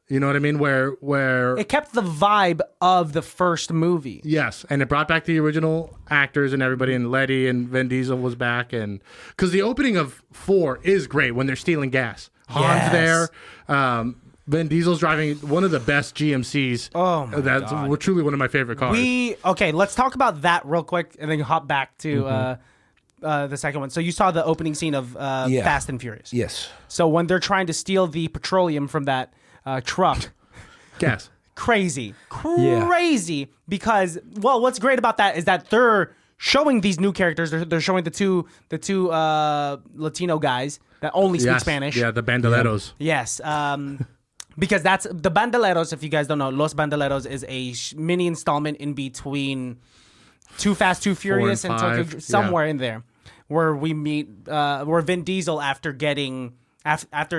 You know what I mean? Where It kept the vibe of the first movie. yes, and it brought back the original actors and everybody, and Letty and Vin Diesel was back, and because the opening of 4 is great when they're stealing gas. Han's Yes. there. Vin Diesel's driving one of the best GMCs. Oh my That's God. truly one of my favorite cars. Okay, let's talk about that real quick and then hop back to the second one. So you saw the opening scene of Fast and Furious. Yes. So when they're trying to steal the petroleum from that truck, Gas. crazy, because what's great about that is that they're showing these new characters. They're showing the two Latino guys that only speak Yes. Spanish. Yeah, the bandoleros. Yes. Because that's the Bandoleros. If you guys don't know, Los Bandoleros is a mini installment in between Too Fast, Too Furious, and Tokyo, 5, somewhere in there, where we meet where Vin Diesel after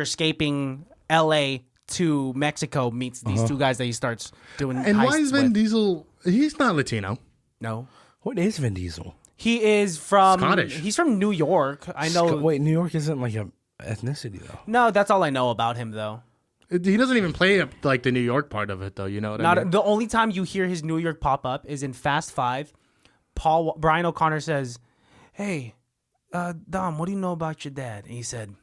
escaping L.A. to Mexico meets these two guys that he starts doing. And why is heists Vin with. Diesel? He's not Latino. No, What is Vin Diesel? he is from Scottish. He's from New York. I know. Wait, New York isn't like a ethnicity though. No, that's all I know about him though. He doesn't even play up like the New York part of it, though. You know what I mean? The only time you hear his New York pop up is in Fast Five. Brian O'Connor says, "Hey, Dom, what do you know about your dad?" And he said,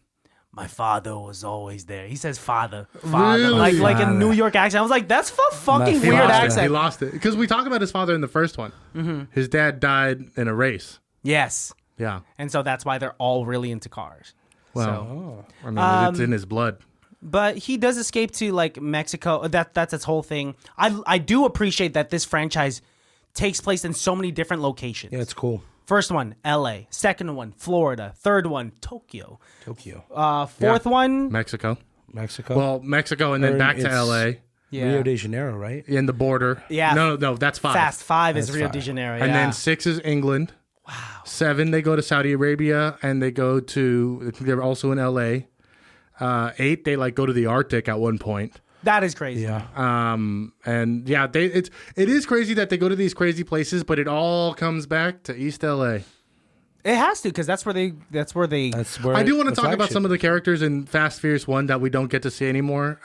"My father was always there." He says, "Father, Really? like a New York accent." I was like, "That's a fucking He weird lost it. accent." He lost it because we talk about his father in the first one. His dad died in a race. Yes, Yeah. and so that's why they're all really into cars. Well, I mean, it's in his blood. But he does escape to like Mexico. That's its whole thing. I do appreciate that this franchise takes place in so many different locations. Yeah, it's cool. First one, L.A. Second one, Florida. Third one, Tokyo. Fourth one, Mexico. Mexico. Well, Mexico and then Or back to it's L.A. yeah. Rio de Janeiro, right? in the border. Yeah. No, that's 5. Fast Five is That's Rio 5. de Janeiro. And yeah. then 6 is England. Wow. 7, they go to Saudi Arabia, and they go to, they're also in L.A. 8, they like go to the Arctic at one point. that is crazy. Yeah. And yeah, it is crazy that they go to these crazy places, but it all comes back to East LA. It has to, because that's where they. That's where I do want to the talk about flagship- some of the characters in Fast Furious 1 that we don't get to see anymore.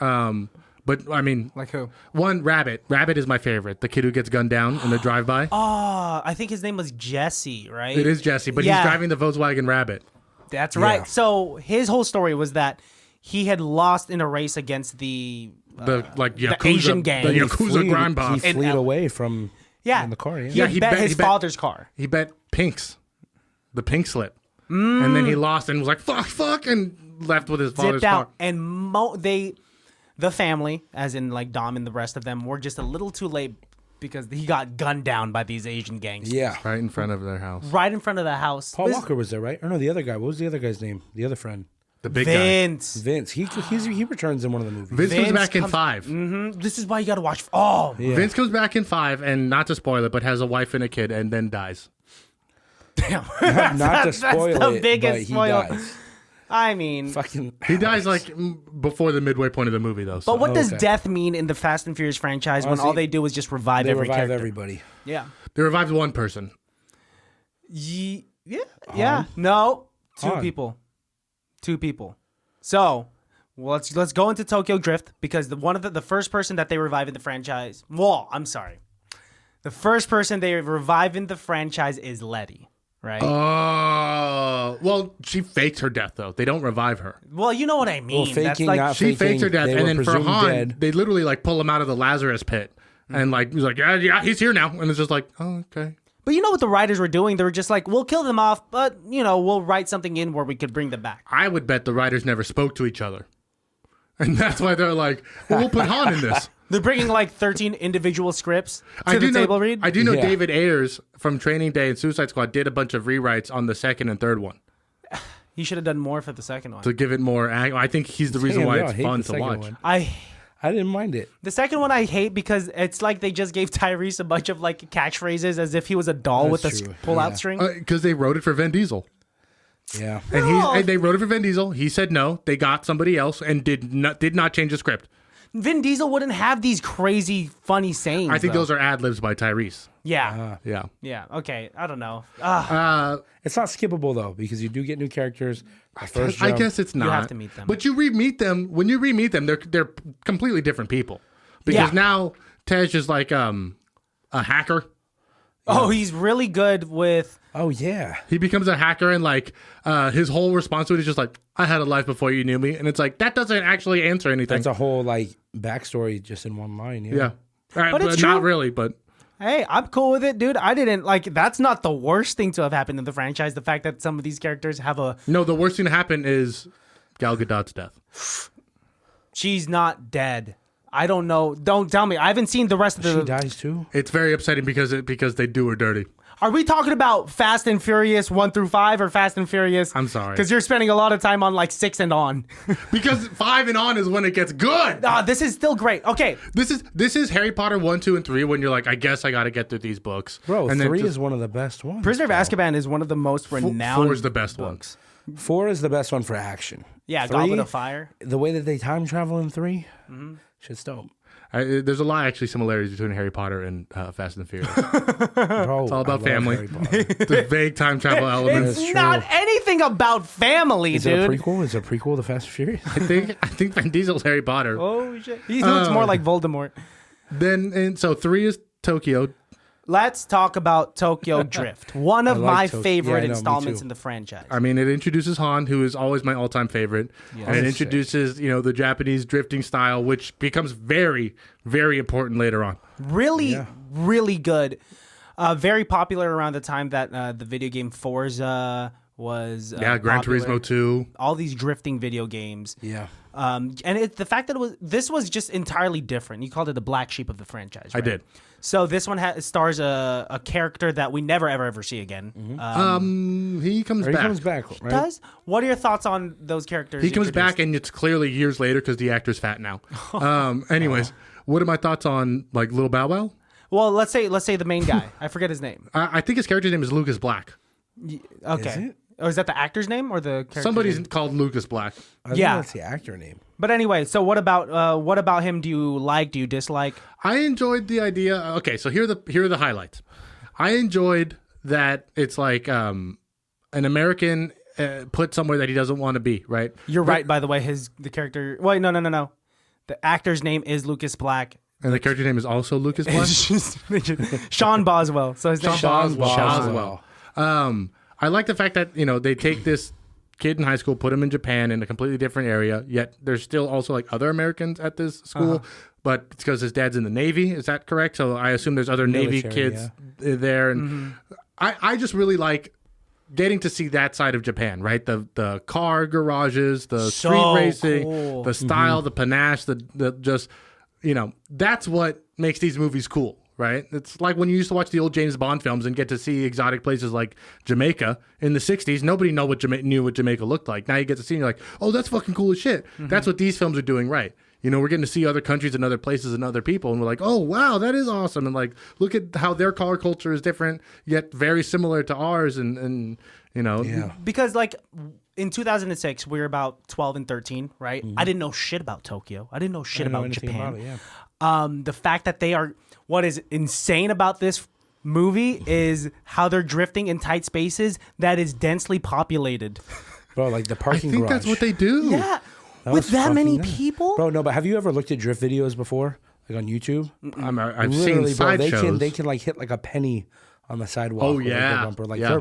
But I mean, Like who? one, Rabbit. Rabbit is my favorite. The kid who gets gunned down in the drive-by. I think his name was Jesse, right? It is Jesse, but Yeah. he's driving the Volkswagen Rabbit. That's right. Yeah. So his whole story was that he had lost in a race against the The Yakuza, Asian gang. the He Yakuza grind boss. He In fled L- away from yeah in the car. He Yeah. had he bet bet- his he bet- father's car. He bet pinks, the pink slip, and then he lost and was like fuck, and left with his father's Zipped out, car. and the family, as in like Dom and the rest of them, were just a little too late because he got gunned down by these Asian gangs. Yeah. Right in front of their house. Right in front of the house. Paul This- Walker was there, right? Or no, the other guy. What was the other guy's name? The other friend. The big guy. Vince. Vince. He returns in one of the movies. Vince comes Vince back in comes- 5. This is why you got to watch. Oh, Yeah. Vince comes back in 5, and not to spoil it, but has a wife and a kid, and then dies. damn. Not to spoil the it, biggest but he spoiler. dies. I mean, Fucking. He dies like before the midway point of the movie, though. So. but what does okay. death mean in the Fast and Furious franchise when Honestly, all they do is just revive They every revive character? everybody. Yeah. They revived one person. Yeah. No. Han. Two people. So let's go into Tokyo Drift, because the first person that they revive in the franchise. Well, I'm sorry. The first person they revive in the franchise is Letty, right? Oh, well, she faked her death though. They don't revive her. Well, you know what I mean. Well, That's faking, like not She faked her death, They and were then for presumed Han, dead. they literally like pull him out of the Lazarus pit, and like he's like, yeah, he's here now, and it's just like, oh, okay. But you know what the writers were doing? They were just like, we'll kill them off, but we'll write something in where we could bring them back. I would bet the writers never spoke to each other, and that's why they're like, well, we'll put Han in this. They're bringing like 13 individual scripts I to do the table read. I do know Yeah. David Ayers from Training Day and Suicide Squad did a bunch of rewrites on the second and third one He should have done more for the second one. to give it more. I think he's the reason Damn, why yeah, it's I hate fun the to second watch. one. I I didn't mind it. The second one I hate because it's like they just gave Tyrese a bunch of like catchphrases as if he was a doll That's with a true. pull-out Yeah. string. Because they wrote it for Vin Diesel. Yeah. And they wrote it for Vin Diesel. He said no. They got somebody else and did not change the script. Vin Diesel wouldn't have these crazy funny sayings. I think though. those are ad libs by Tyrese. Yeah. Yeah. Yeah. Okay. I don't know. It's not skippable though because you do get new characters. The first I jump. guess it's not. have to meet them. But you re-meet them. When you re-meet them, they're completely different people. Because Yeah. now Tej is like a hacker. Oh, he's really good with. Oh yeah. He becomes a hacker, and like his whole response to it is just like, I had a life before you knew me. And it's like, that doesn't actually answer anything. That's a whole like backstory just in one line. Yeah. yeah. All right, But it's not true. really, but Hey, I'm cool with it, dude. I didn't like. That's not the worst thing to have happened in the franchise. The fact that some of these characters have a. no, the worst thing to happen is Gal Gadot's death. She's not dead. I don't know. Don't tell me. I haven't seen the rest of She the. dies too. It's very upsetting because they do her dirty. Are we talking about Fast and Furious 1 through 5 or Fast and Furious? I'm sorry. Because you're spending a lot of time on like 6 and on. Because 5 and on is when it gets good. This is still great. Okay. This is Harry Potter 1, 2, and 3 when you're like, I guess I got to get through these books. Bro, and 3 just- is one of the best ones. Prisoner of Azkaban is one of the most renowned. 4 is the best one. 4 is the best one for action. Yeah, 3, Goblet of Fire. The way that they time travel in 3, Shit's dope. There's a lot actually similarities between Harry Potter and Fast and the Furious. Bro, It's all about family. Harry Potter. The vague time travel elements. It's not anything about family, Is dude. it a prequel? Is it a prequel to Fast and Furious? I think Vin Diesel's Harry Potter. Oh shit! He looks more like Voldemort. So 3 is Tokyo. Let's talk about Tokyo Drift. One of I like my Tokyo. favorite Yeah, I know, me installments too. in the franchise. I mean, it introduces Han, who is always my all-time favorite, and it That's introduces the Japanese drifting style, which becomes very, very important later on. Really, really good. Very popular around the time that the video game Forza was. Gran popular. Turismo 2. All these drifting video games. Yeah. And the fact that this was just entirely different. You called it the black sheep of the franchise. I Right? did. So this one stars a character that we never ever see again. He comes He back. comes back, right? Does what are your thoughts on those characters? He comes introduced? back, and it's clearly years later because the actor's fat now. Anyways, what are my thoughts on like Little Bow Wow? Well, let's say the main guy. I forget his name. I think his character's name is Lucas Black. Okay. Is it? Oh, is that the actor's name or the character? Somebody's called Lucas Black. I think Yeah. that's the actor name. But anyway, so what about him? Do you like? Do you dislike? I enjoyed the idea. Okay, so here are the highlights. I enjoyed that it's like an American put somewhere that he doesn't want to be. Right. You're right. By the way, the character. Wait, no. The actor's name is Lucas Black. And the character name is also Lucas Black. It's just Sean Boswell. So his name Sean is Boswell. I like the fact that they take this kid in high school, put him in Japan in a completely different area. Yet there's still also like other Americans at this school, but it's because his dad's in the Navy. Is that correct? So I assume there's other Navy Military, kids there, and I just really like getting to see that side of Japan, right? The car garages, the So street racing, cool. the style, the panache, the just that's what makes these movies cool. Right? It's like when you used to watch the old James Bond films and get to see exotic places like Jamaica in the 60s. Nobody knew what Jamaica looked like. Now you get to see and you're like, oh, that's fucking cool as shit. That's what these films are doing right. We're getting to see other countries and other places and other people. And we're like, oh, wow, that is awesome. And like, look at how their car culture is different, yet very similar to ours. And Yeah. because like in 2006 we were about 12 and 13, right? I didn't know shit about Tokyo. I didn't know shit I didn't know about anything Japan. about it, yeah. The fact that they are, what is insane about this movie is how they're drifting in tight spaces that is densely populated. Bro, like the I parking think garage. that's what they do. Yeah, That with was that many fucking nuts. people. Bro, no, but have you ever looked at drift videos before? Like on YouTube? I've seen Literally, bro, sideshows. they can like hit like a penny on the sidewalk. Oh, with, like, yeah. their bumper. Like Yeah. they're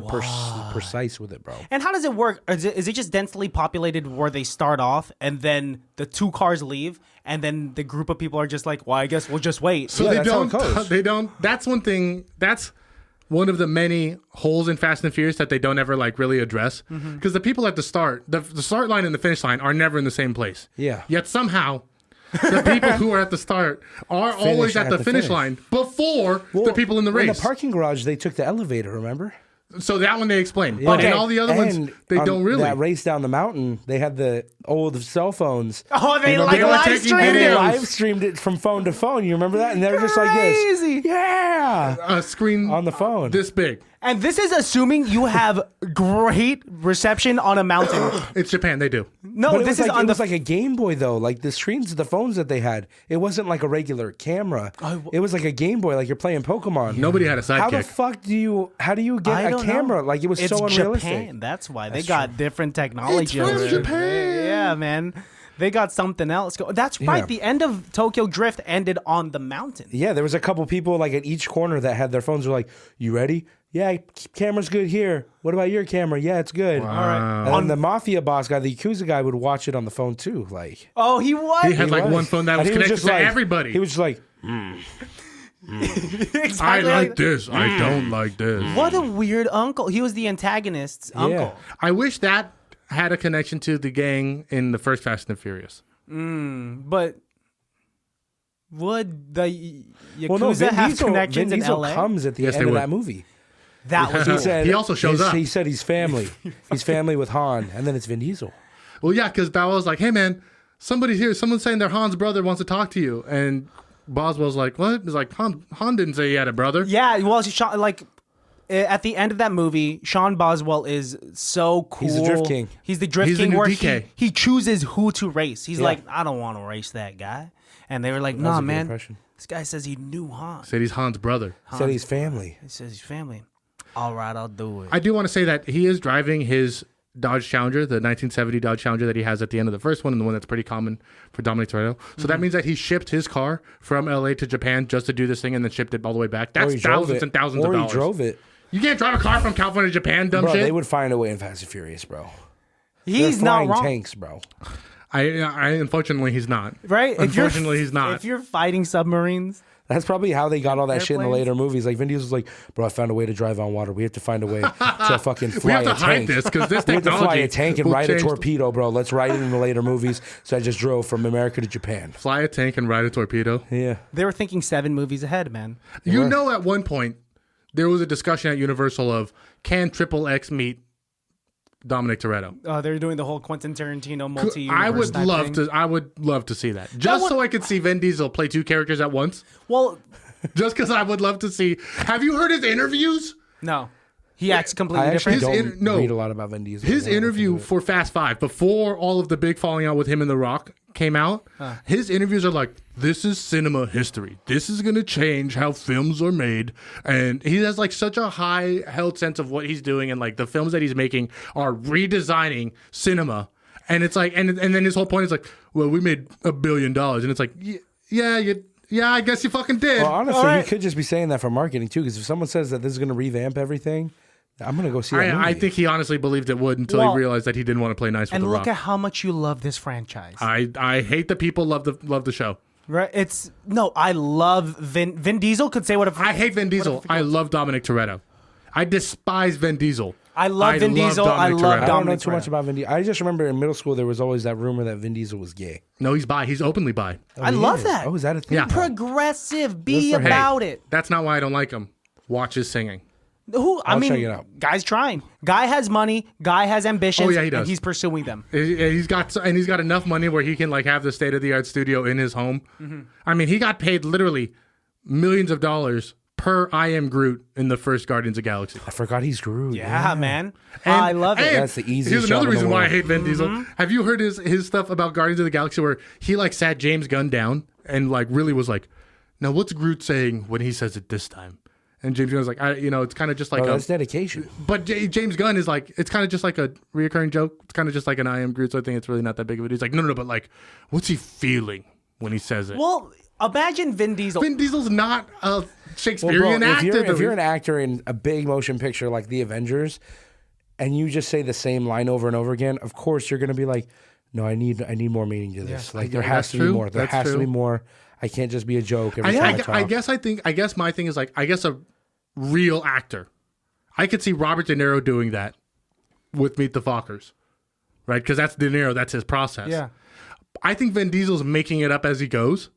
precise with it, bro. And how does it work? Is it just densely populated where they start off and then the two cars leave and then the group of people are just like, well, I guess we'll just wait. So Yeah, they that's how it don't. goes. They don't. That's one thing. That's one of the many holes in Fast and Furious that they don't ever like really address. Because the people at the start, the start line and the finish line are never in the same place. Yeah. Yet somehow, the people who are at the start are always at the finish line before the people in the race. In the parking garage, they took the elevator, remember? So that one they explain, but in all the other ones And they on don't really. That race down the mountain, they had the old cell phones. Oh, they You know, like they were live taking streamed They videos. it. live streamed it from phone to phone. You remember that? And they were just like Crazy. this. Yeah. A screen On the phone. this big. And this is assuming you have great reception on a mountain. It's Japan. They do. No, But it this was is like, on it the. was like a Game Boy though. Like the screens, the phones that they had, it wasn't like a regular camera. It was like a Game Boy, like you're playing Pokemon. Nobody had a How the sidekick. fuck how do you I get a don't know. camera? Like it was It's so unrealistic. Japan. That's why they got different technology. It's from over there. Japan. Yeah, man. They got something else. That's right. Yeah. The end of Tokyo Drift ended on the mountain. Yeah, there was a couple people like at each corner that had their phones. Were like, "You ready? Yeah, camera's good here. What about your camera? Yeah, it's good. All right." And then the mafia boss guy, the Yakuza guy, would watch it on the phone too. Like Oh, he was. He had like was. one phone that And was he connected just to like- everybody. He was just like, exactly I like that. this. I don't like this. What a weird uncle. He was the antagonist's uncle. I wish that had a connection to the gang in the first Fast and the Furious. But would the Yakuza "Well, no, Vin have Diesel, connections Vin in Diesel LA? comes at the Yes, end they of would. that movie." That was He cool. Said He also shows up. He said he's family. He's family with Han, and then it's Vin Diesel. Well, yeah, because Bow was like, "Hey, man, somebody's here. Someone's saying their Han's brother wants to talk to you." And Boswell's like, "What?" He's like, Han didn't say he had a brother." Yeah, well, like at the end of that movie, Sean Boswell is so cool. He's the Drift King. He's the Drift He's the King new where DK. he chooses who to race. He's like, I don't want to race that guy. And they were like, was nah, a good man. impression. This guy says he knew Han. Said he's Han's brother. Said he's family. He says he's family. All right, I'll do it. I do want to say that he is driving his Dodge Challenger, the 1970 Dodge Challenger that he has at the end of the first one, and the one that's pretty common for Dominic Toretto. So that means that he shipped his car from LA to Japan just to do this thing and then shipped it all the way back. That's thousands and thousands of dollars. Or he drove it. You can't drive a car from California to Japan, dumb Bro, shit. they would find a way in Fast and Furious, bro. He's They're not flying wrong. tanks, bro. I unfortunately he's not. Right? Unfortunately, he's not. If you're fighting submarines. That's probably how they got all that shit in the Airplanes? later movies. Like Vin Diesel's like, bro, I found a way to drive on water. We have to find a way to fucking We fly have to a hide tank. this because this We have to technology fly a tank and will ride a change- torpedo, bro. Let's ride it in the later movies. So I just drove from America to Japan. Fly a tank and ride a torpedo. Yeah. They were thinking 7 movies ahead, man. You know, at one point there was a discussion at Universal of can Triple X meet Dominic Toretto. They're doing the whole Quentin Tarantino multi-universe I would type love thing. to. I would love to see that, just so I could see Vin Diesel play 2 characters at once. Well, Just because I would love to see. Have you heard his interviews? no. He acts completely I actually different. don't read a lot about Vin Diesel. His I don't know interview if for Fast 5, before all of the big falling out with him and The Rock came out, his interviews are like, this is cinema history. This is going to change how films are made. And he has like such a high held sense of what he's doing. And like the films that he's making are redesigning cinema. And it's like, and then his whole point is like, well, we made $1 billion. And it's like, yeah, I guess you fucking did. Well, honestly, All right. he could just be saying that for marketing too. Because if someone says that this is going to revamp everything, I'm going to go see that movie. I think he honestly believed it would until Well, he realized that he didn't want to play nice with And The look Rock. at how much you love this franchise. I hate that people love the show. Right? I love Vin Diesel could say whatever. I hate Vin Diesel. I love Dominic Toretto. I despise Vin Diesel. I love Vin Diesel. I Dominic love Toretto. I don't know Dominic too much Toretto. about Vin Diesel. I just remember in middle school there was always that rumor that Vin Diesel was gay. No, he's bi. He's openly bi. I love that. Oh, is that a thing? Yeah. Progressive. Be Good for him. about it. That's not why I don't like him. Watch his singing. I'll check it out. Guy's trying. Guy has money. Guy has ambitions. Oh, yeah, he does. And he's pursuing them. He's got enough money where he can like have the state of the art studio in his home. Mm-hmm. I mean, he got paid literally millions of dollars per I Am Groot in the first Guardians of the Galaxy. I forgot he's Groot. Yeah, man. And- I love it. and That's the easiest Here's another job in the reason why I world. hate Vin Diesel. Mm-hmm. Have you heard his stuff about Guardians of the Galaxy where he like sat James Gunn down and like really was like, now what's Groot saying when he says it this time? And James Gunn was like, it's kind of just like Oh, that's dedication. But James Gunn is like, it's kind of just like a reoccurring joke. It's kind of just like an I Am Groot, so I think it's really not that big of a deal. He's like, no, but like, what's he feeling when he says it? Well, imagine Vin Diesel. Vin Diesel's not a Well, Shakespearean bro, actor. if you're an actor in a big motion picture like The Avengers, and you just say the same line over and over again, of course you're gonna be like, no, I need more meaning to this. Like there has that's to true. be more. There That's has to true. be more. I can't just be a joke every time I talk. I guess my thing is like, I guess a real actor. I could see Robert De Niro doing that with Meet the Fockers, right? Because that's De Niro. That's his process. Yeah. I think Vin Diesel's making it up as he goes.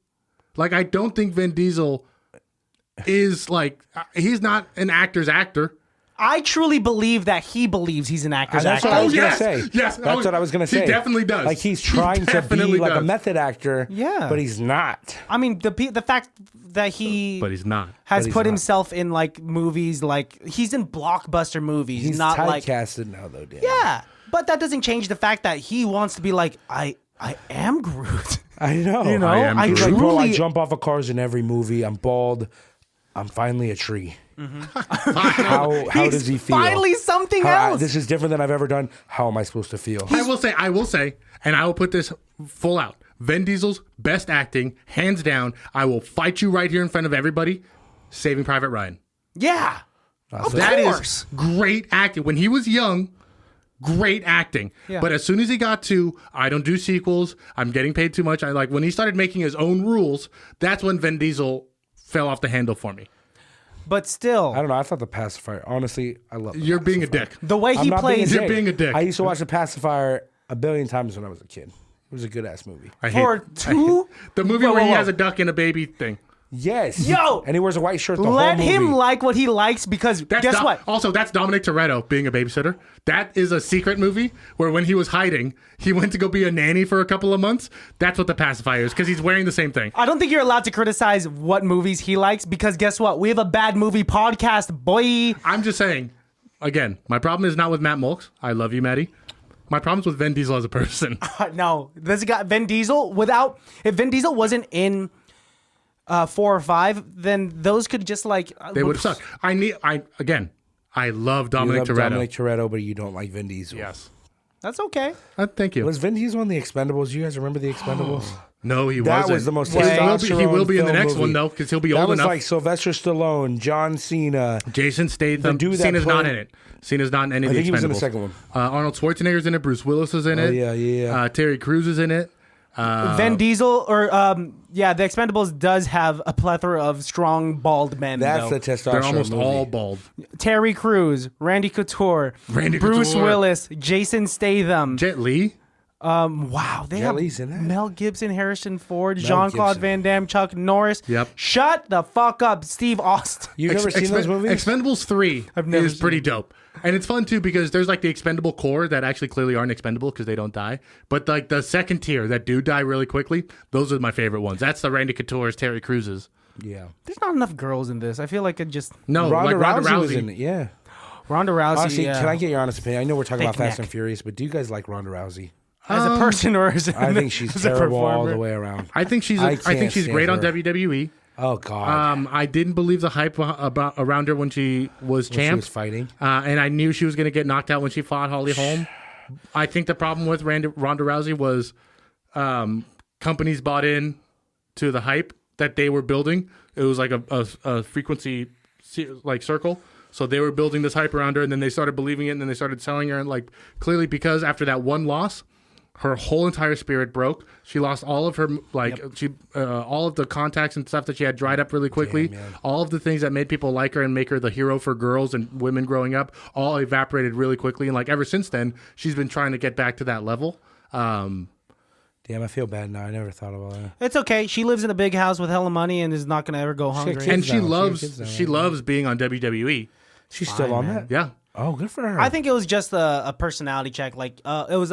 Like, I don't think Vin Diesel is like, he's not an actor's actor. I truly believe that he believes he's an actor's That's actor. what I was yes, gonna say. yes. That's what I was gonna say. He definitely does. Like he's He trying to be definitely like a does. method actor. Yeah. but he's not. I mean, the fact that he But he's not. has But he's put not. himself in like movies, like he's in blockbuster movies, He's not like typecasted now, though. Dan. yeah. But that doesn't change the fact that he wants to be like I am Groot. I know. You know, I am I Groot. He's like, bro, I truly jump off of cars in every movie. I'm bald. I'm finally a tree. Mm-hmm. How does he feel? finally something else. This is different than I've ever done. How am I supposed to feel? I will say, and I will put this full out. Vin Diesel's best acting, hands down. I will fight you right here in front of everybody. Saving Private Ryan. yeah. Of That course. is great acting. When he was young, great acting. Yeah. But as soon as he got to, I don't do sequels, I'm getting paid too much. When he started making his own rules, that's when Vin Diesel fell off the handle for me. But still, I don't know. I thought The Pacifier. Honestly, I love. You're being a dick. the way I'm he not plays You're being a dick. I used to watch The Pacifier a billion times when I was a kid. It was a good ass movie. I for hate two. the movie Whoa, where he whoa, has whoa. a duck and a baby thing. Yes. Yo! And he wears a white shirt the Let whole movie. him like what he likes because guess what? Also, that's Dominic Toretto being a babysitter. That is a secret movie where when he was hiding, he went to go be a nanny for a couple of months. That's what The Pacifier is because he's wearing the same thing. I don't think you're allowed to criticize what movies he likes because guess what? We have a bad movie podcast, boy. I'm just saying, again, my problem is not with Matt Mulks. I love you, Maddie. My problem's with Vin Diesel as a person. No, this guy Vin Diesel. If Vin Diesel wasn't in 4 or 5, then those could just like They would suck. I love Dominic Toretto. Dominic Toretto, but you don't like Vin Diesel. Yes. That's okay. Thank you. Was Vin Diesel on The Expendables? You guys remember The Expendables? No, he That wasn't. was the most He will be in the next one, though, because he'll be old enough. That was like Sylvester Stallone, John Cena. Jason Statham. Cena's not in it. Cena's not in any of the Expendables. I think he was in the second one. Arnold Schwarzenegger's in it. Bruce Willis is in it. Yeah. Terry Crews is in it. Vin Diesel, or The Expendables does have a plethora of strong bald men. That's though. the testosterone. They're almost movie. all bald. Terry Crews, Randy Couture, Bruce Willis, Jason Statham. Jet Li. Wow, they Jet have Li's in that? Mel Gibson, Harrison Ford, Jean-Claude Van Damme, Chuck Norris. Yep. Shut the fuck up, Steve Austin. You've never seen those movies? Expendables 3 never is seen pretty dope. And it's fun, too, because there's like the expendable core that actually clearly aren't expendable because they don't die. But like the second tier that do die really quickly, those are my favorite ones. That's the Randy Couture's, Terry Crews's. Yeah. There's not enough girls in this. I feel like it just... No, Ronda like Ronda Rousey was Rousey. in it, yeah. Ronda Rousey, Honestly, can I get your honest opinion? I know we're talking about Thick Fast neck. and Furious, but do you guys like Ronda Rousey? as a person or as I think she's as a terrible all performer? the way around. I think she's I can't great on stand her. WWE. Oh God! I didn't believe the hype around her when she was When champ. she was fighting. And I knew she was going to get knocked out when she fought Holly Holm. I think the problem with Ronda Rousey was companies bought in to the hype that they were building. It was like a frequency like circle. So they were building this hype around her, and then they started believing it, and then they started selling her. And like clearly, because after that one loss, her whole entire spirit broke. She lost all of her all of the contacts and stuff that she had dried up really quickly. Damn, all of the things that made people like her and make her the hero for girls and women growing up all evaporated really quickly. And like ever since then, she's been trying to get back to that level. Damn, I feel bad now. I never thought about that. It's okay. She lives in a big house with hella money and is not going to ever go hungry. kids And she now. loves She loves being on WWE. She's still on that. Yeah. Oh, good for her. I think it was just a personality check. Like it was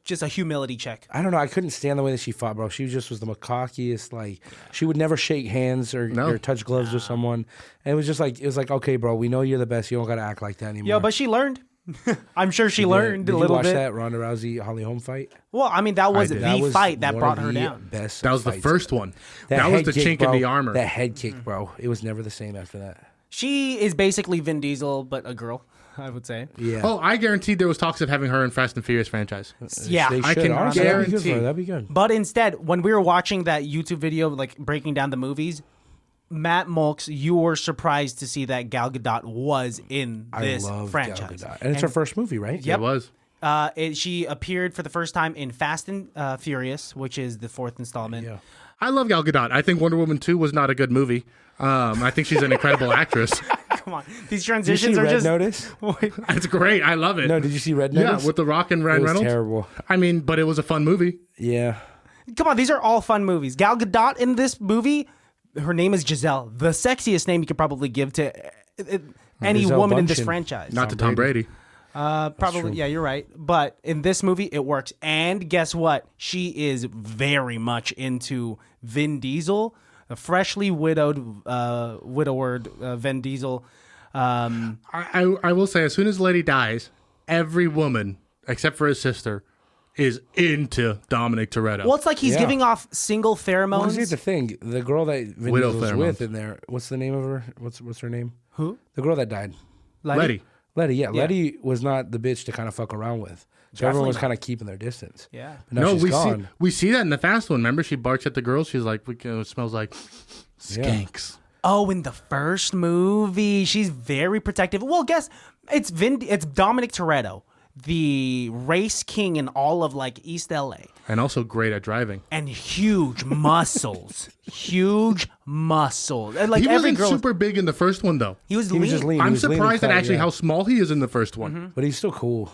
just a humility check. I don't know. I couldn't stand the way that she fought, bro. She just was the cockiest. Like she would never shake hands or touch gloves with someone. And it was like, okay, bro, we know you're the best. You don't got to act like that anymore. Yo, but she learned. I'm sure she learned Did a little you watch bit. that Ronda Rousey Holly Holm fight? Well, I mean, that was did. the was fight that one brought of her the down. Best. That was the fights. first one. That was head the kick, chink in bro. the armor. That head kick, bro. It was never the same after that. She is basically Vin Diesel, but a girl, I would say. Yeah. Oh, I guaranteed there was talks of having her in Fast and Furious franchise. Yeah. They I should. can Honestly, that'd be good for her. guarantee. That'd be good. But instead, when we were watching that YouTube video, like breaking down the movies, Matt Mulks, you were surprised to see that Gal Gadot was in this I love franchise. Gal Gadot. And it's her first movie, right? Yep. It was. She appeared for the first time in Fast and Furious, which is the 4th installment. Yeah. I love Gal Gadot. I think Wonder Woman 2 was not a good movie. I think she's an incredible actress. Come on, these Did you transitions see are Red just. Notice? It's great. I love it. No, did you see Red Yeah, Notice? with The Rock and it Ryan was Reynolds. terrible. I mean, but it was a fun movie. Yeah. Come on, these are all fun movies. Gal Gadot in this movie, her name is Giselle, the sexiest name you could probably give to any Giselle woman in this Bundchen. franchise. Not to Tom Brady. Probably, yeah, you're right. But in this movie, it works. And guess what? She is very much into Vin Diesel, a freshly widowered Vin Diesel. I will say, as soon as Letty dies, every woman, except for his sister, is into Dominic Toretto. Well, it's like he's Yeah. giving off single pheromones. Well, here's the thing. The girl that Vin Widow Diesel's pheromones. with in there, what's the name of her? What's her name? Who? The girl that died. Letty. Letty, yeah. Letty was not the bitch to kind of fuck around with. So everyone was kind of keeping their distance. Yeah. But now she's we gone. we see that in the fast one. Remember, she barks at the girls. She's like, it smells like skanks. Oh, in the first movie, she's very protective. Well, guess it's Dominic Toretto, the race king in all of like East LA. And also great at driving. And huge muscles. Huge muscles. And like He every wasn't girl. super big in the first one, though. He was He was just lean. He I'm was lean and surprised at cut, actually yeah. how small he is in the first one. But he's still cool.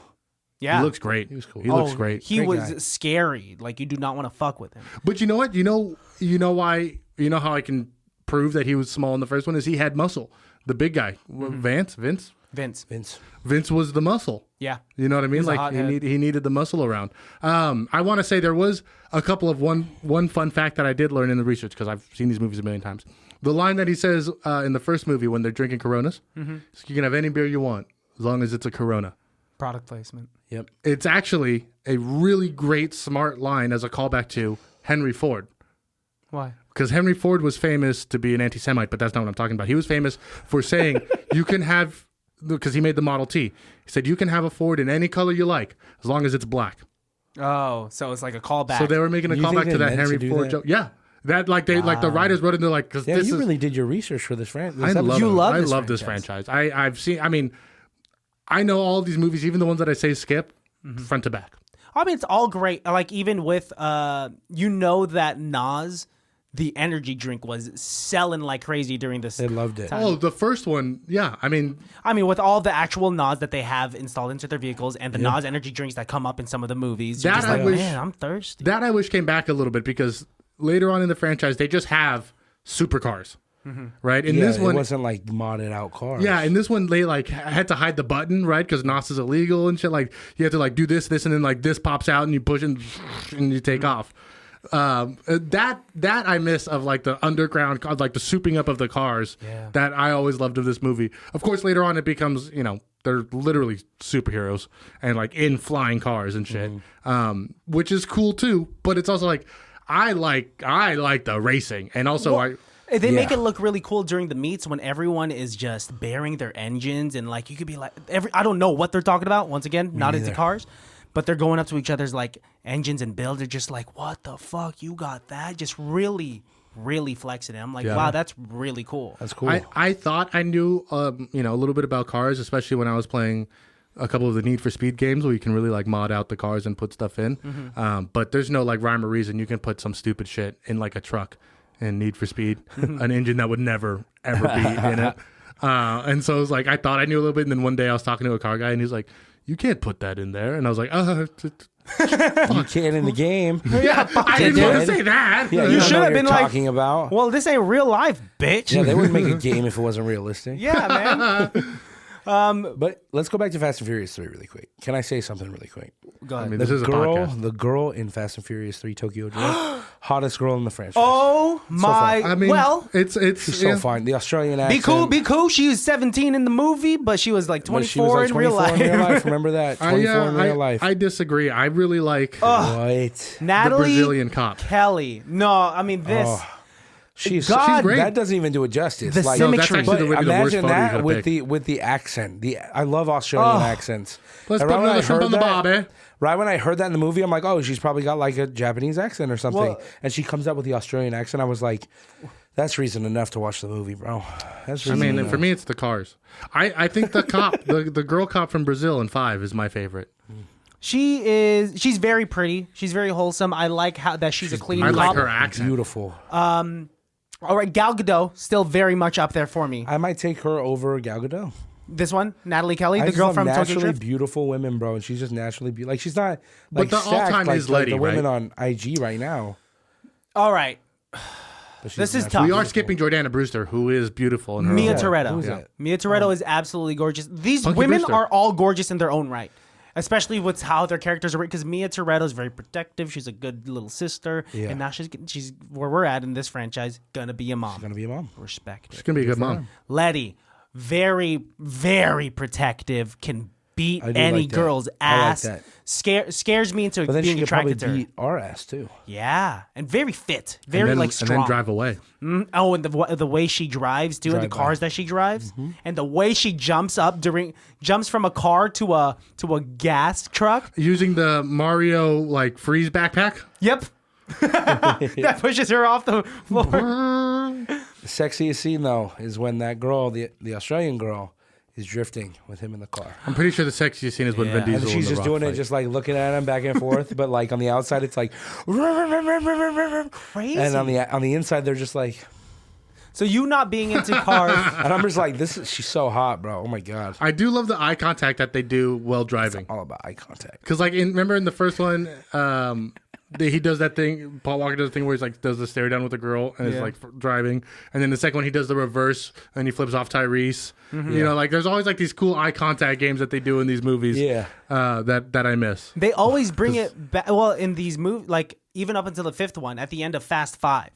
Yeah. He looks great. He was cool. He looks great. He Great was guy. scary. Like you do not want to fuck with him. But you know what? You know why? You know how I can prove that he was small in the first one is he had muscle. The big guy, Vince. Vince was the muscle. Yeah. You know what I mean? He's a Like hothead. he needed the muscle around. I want to say there was a couple of one fun fact that I did learn in the research because I've seen these movies a million times. The line that he says in the first movie when they're drinking Coronas, is, you can have any beer you want as long as it's a Corona. Product placement. Yep. It's actually a really great, smart line as a callback to Henry Ford. Why? Because Henry Ford was famous to be an anti-Semite, but that's not what I'm talking about. He was famous for saying you can have, because he made the Model T. He said you can have a Ford in any color you like as long as it's black. Oh, so it's like a callback. So they were making a You think callback they to that meant Henry to do Ford that? joke. Yeah, that like they like the writers wrote into like because Yeah, this you is really did your research for this franchise. I love You it. love I this love this franchise. franchise. I've seen. I mean, I know all of these movies, even the ones that I say skip, front to back. I mean, it's all great. Like even with that Nas, the energy drink was selling like crazy during this. They loved it. Oh, the first one, yeah. I mean, with all the actual Nas that they have installed into their vehicles and the Nas energy drinks that come up in some of the movies, you're That just I like, wish- man, I'm thirsty. that I wish came back a little bit because later on in the franchise, they just have supercars, right? In Yeah, this one, it wasn't like modded out cars. yeah, in this one, they like had to hide the button, right? Because NOS is illegal and shit. Like you have to like do this, and then like this pops out and you push and you take off. That I miss of like the underground, like the souping up of the cars. Yeah. That I always loved of this movie. Of course, later on it becomes they're literally superheroes and like in flying cars and shit, which is cool too. But it's also like I like the racing and also They make Yeah. it look really cool during the meets when everyone is just bearing their engines and like you could be like I don't know what they're talking about. Once again, not into neither. cars, but they're going up to each other's like engines and build. They're just like, what the fuck, you got that? Just really, really flexing it. I'm like, wow, that's really cool. That's cool. I thought I knew a little bit about cars, especially when I was playing a couple of the Need for Speed games where you can really like mod out the cars and put stuff in. But there's no like rhyme or reason. You can put some stupid shit in like a truck in Need for Speed, an engine that would never ever be in it. And so it was like I thought I knew a little bit, and then one day I was talking to a car guy, and he's like, "You can't put that in there," and I was like, You can't in the game. Yeah, I didn't want to say that. Yeah, You you should should have have been been like- talking about. well, this ain't real life, bitch. Yeah, they wouldn't make a game if it wasn't realistic. Yeah, man. But let's go back to Fast and Furious 3 really quick. Can I say something really quick? Go ahead. I mean, this is a podcast. The girl in Fast and Furious 3 Tokyo Drift, hottest girl in the franchise. Oh my! I mean, well, it's She's so fine. The Australian accent. be cool. She was 17 in the movie, but she was like But she 24 was like in real 24 life. in real life. Remember that? 24 in real life. I disagree. I really like What? the Natalie Brazilian cop. Kelly. No, I mean this. She's God, great. That doesn't even do it justice. The like, No, that's symmetry. actually but the worst imagine photo you that could with pick. the accent. I love Australian accents. Let's And put right when I another shrimp heard on the that- bob, eh? Right when I heard that in the movie, I'm like, oh, she's probably got like a Japanese accent or something. Well- And she comes out with the Australian accent. I was like, that's reason enough to watch the movie, bro. That's I reason mean, enough. for me, it's the cars. I think the cop, the girl cop from Brazil in 5 is my favorite. She's very pretty. She's very wholesome. I like how that she's a clean I like cop. her accent. Beautiful. All right, Gal Gadot still very much up there for me. I might take her over Gal Gadot. This one, Natalie Kelly, I the just girl love from Tokyo naturally Drift. beautiful women, bro, and she's just naturally beautiful. Like she's not But like the stacked all-time like, is like Letty, the women right? on IG right now. All right, But she's This is naturally tough. We are beautiful. skipping Jordana Brewster, who is beautiful in her Mia own way. Toretto. Who's that? Mia Toretto is absolutely gorgeous. These Punky women Brewster. are all gorgeous in their own right, especially with how their characters are written. Because Mia Toretto is very protective. She's a good little sister, Yeah. and now she's where we're at in this franchise. Gonna be a mom. Gonna be a mom. Respect She's it. going to be a good mom. Letty, very very protective. Can beat I do any like that. girl's I like ass. that. Scares me into But then she being could probably attracted to her. beat our ass too. Yeah, and very fit, very and then, like strong. And then drive away. Oh, and the way she drives, too, and the Drive by. cars that she drives, and the way she jumps from a car to a gas truck. Using the Mario, like, freeze backpack. Yep. That pushes her off the floor. The sexiest scene though is when that girl, the Australian girl, is drifting with him in the car. I'm pretty sure the sexiest scene is when Vin Diesel And she's and The just Rock doing fight. it, just like looking at him back and forth. But like on the outside, it's like, Crazy. and on the inside, they're just like, So you not being into cars. and I'm just like, she's so hot, bro. Oh my god, I do love the eye contact that they do while driving. all about eye contact. Because, like, remember in the first one, he does that thing. Paul Walker does the thing where he's like does the stare down with the girl and is Yeah. like driving, and then the second one he does the reverse and he flips off Tyrese. You know, like there's always like these cool eye contact games that they do in these movies. Yeah. That I miss. They always bring it back. Well, in these movies, like even up until the fifth one, at the end of Fast Five,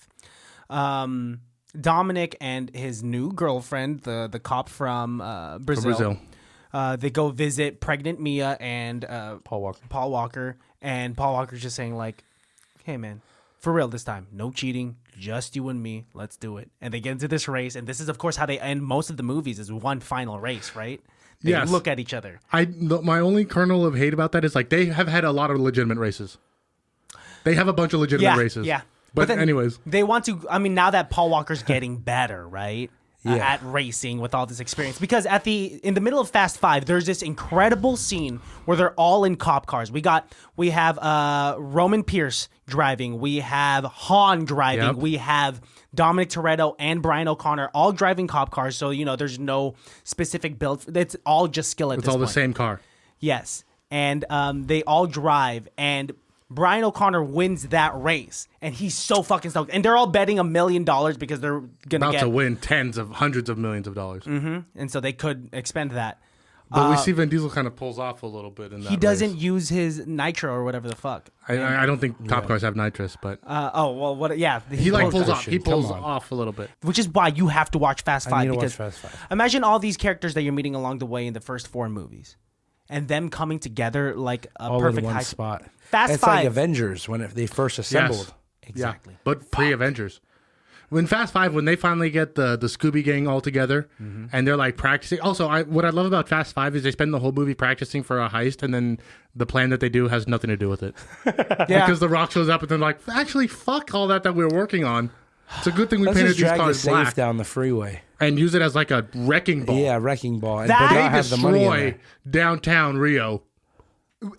Dominic and his new girlfriend, the cop from Brazil, Brazil. They go visit pregnant Mia and Paul Walker. Paul Walker, and Paul Walker's just saying like, "Hey man, for real this time, no cheating, just you and me. Let's do it." And they get into this race, and this is of course how they end most of the movies is one final race, right? They Yes. look at each other. My only kernel of hate about that is like they have had a lot of legitimate races. They have a bunch of legitimate races. Yeah. But then anyways, they want to. I mean, now that Paul Walker's getting better, right? Yeah. At racing with all this experience, because in the middle of Fast 5, there's this incredible scene where they're all in cop cars. We have Roman Pierce driving, we have Han driving, Yep. we have Dominic Toretto and Brian O'Connor all driving cop cars. So there's no specific build. It's all just skill at it's this all point. the same car. Yes, and they all drive, and Brian O'Connor wins that race, and he's so fucking stoked. And they're all betting $1 million because they're gonna About to win tens of hundreds of millions of dollars. and so they could expend that. But we see Vin Diesel kind of pulls off a little bit in that. He doesn't race. use his nitro or whatever the fuck. I don't think cop cars have nitrous, but What? Yeah, he like pulls off. Christian, He pulls come on. off a little bit. which is why you have to watch Fast I Five need to watch because Fast 5. imagine all these characters that you're meeting along the way in the first 4 movies, and them coming together like a All perfect in one high spot. Fast It's 5. like Avengers when they first assembled. Exactly. Yeah, but pre-Avengers. When Fast 5, when they finally get the Scooby Gang all together and they're like practicing. Also, what I love about Fast 5 is they spend the whole movie practicing for a heist, and then the plan that they do has nothing to do with it. Yeah. Because The Rock shows up and they're like, actually, fuck all that we're working on. It's a good thing we Let's painted just these drag the cars safe black down the freeway. and use it as like a wrecking ball. Yeah, wrecking ball. And, That- but They not have the money in destroy there. downtown Rio.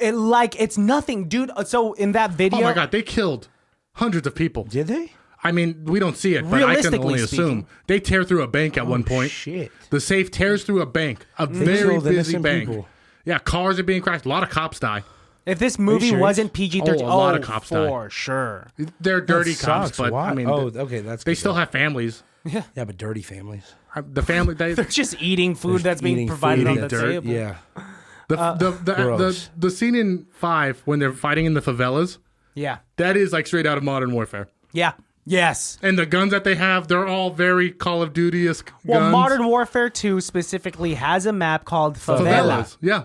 It's nothing, dude. So in that video, Oh my god, they killed hundreds of people. Did they? I mean, we don't see it, but I can Realistically only assume speaking. they tear through a bank at one point. Shit. The safe tears through a bank, a very killed busy innocent bank. people. Yeah, cars are being crashed. A lot of cops die. if this movie serious? wasn't PG-13, Oh, a lot of cops die. for sure. They're dirty That cops, sucks. but Why? I mean, okay, that's they good. still have families. Yeah, but dirty families. The family, They're just eating food that's being Eating provided food, on eating the dirt. table. Yeah. the gross. scene in 5 when they're fighting in the favelas, Yeah. that is like straight out of Modern Warfare. Yeah. Yes. And the guns that they have, they're all very Call of Duty-esque Well, guns. Modern Warfare 2 specifically has a map called Favela, favelas. Yeah,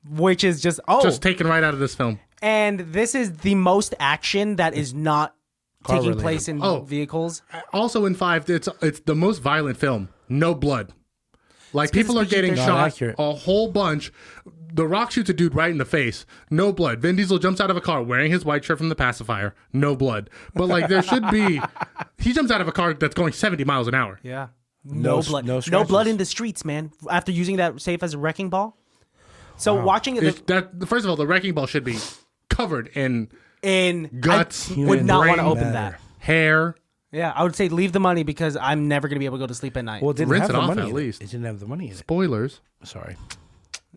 which is just just taken right out of this film. and this is the most action that is not taking related. place in Oh. vehicles. Also in 5, it's the most violent film. No blood. Like people are getting Not shot accurate. a whole bunch. The Rock shoots a dude right in the face. No blood. Vin Diesel jumps out of a car wearing his white shirt from the pacifier. No blood. But like there should be. He jumps out of a car that's going 70 miles an hour. Yeah. No No s- blood. no No, scratches. blood in the streets, man. After using that safe as a wrecking ball. So watching It's it first of all, the wrecking ball should be covered in in guts, I would not want to brain open matter. that. hair. Yeah, I would say leave the money because I'm never going to be able to go to sleep at night. Well, it didn't Rinse have it the off money at in least. It didn't have the money in it. Spoilers. Sorry.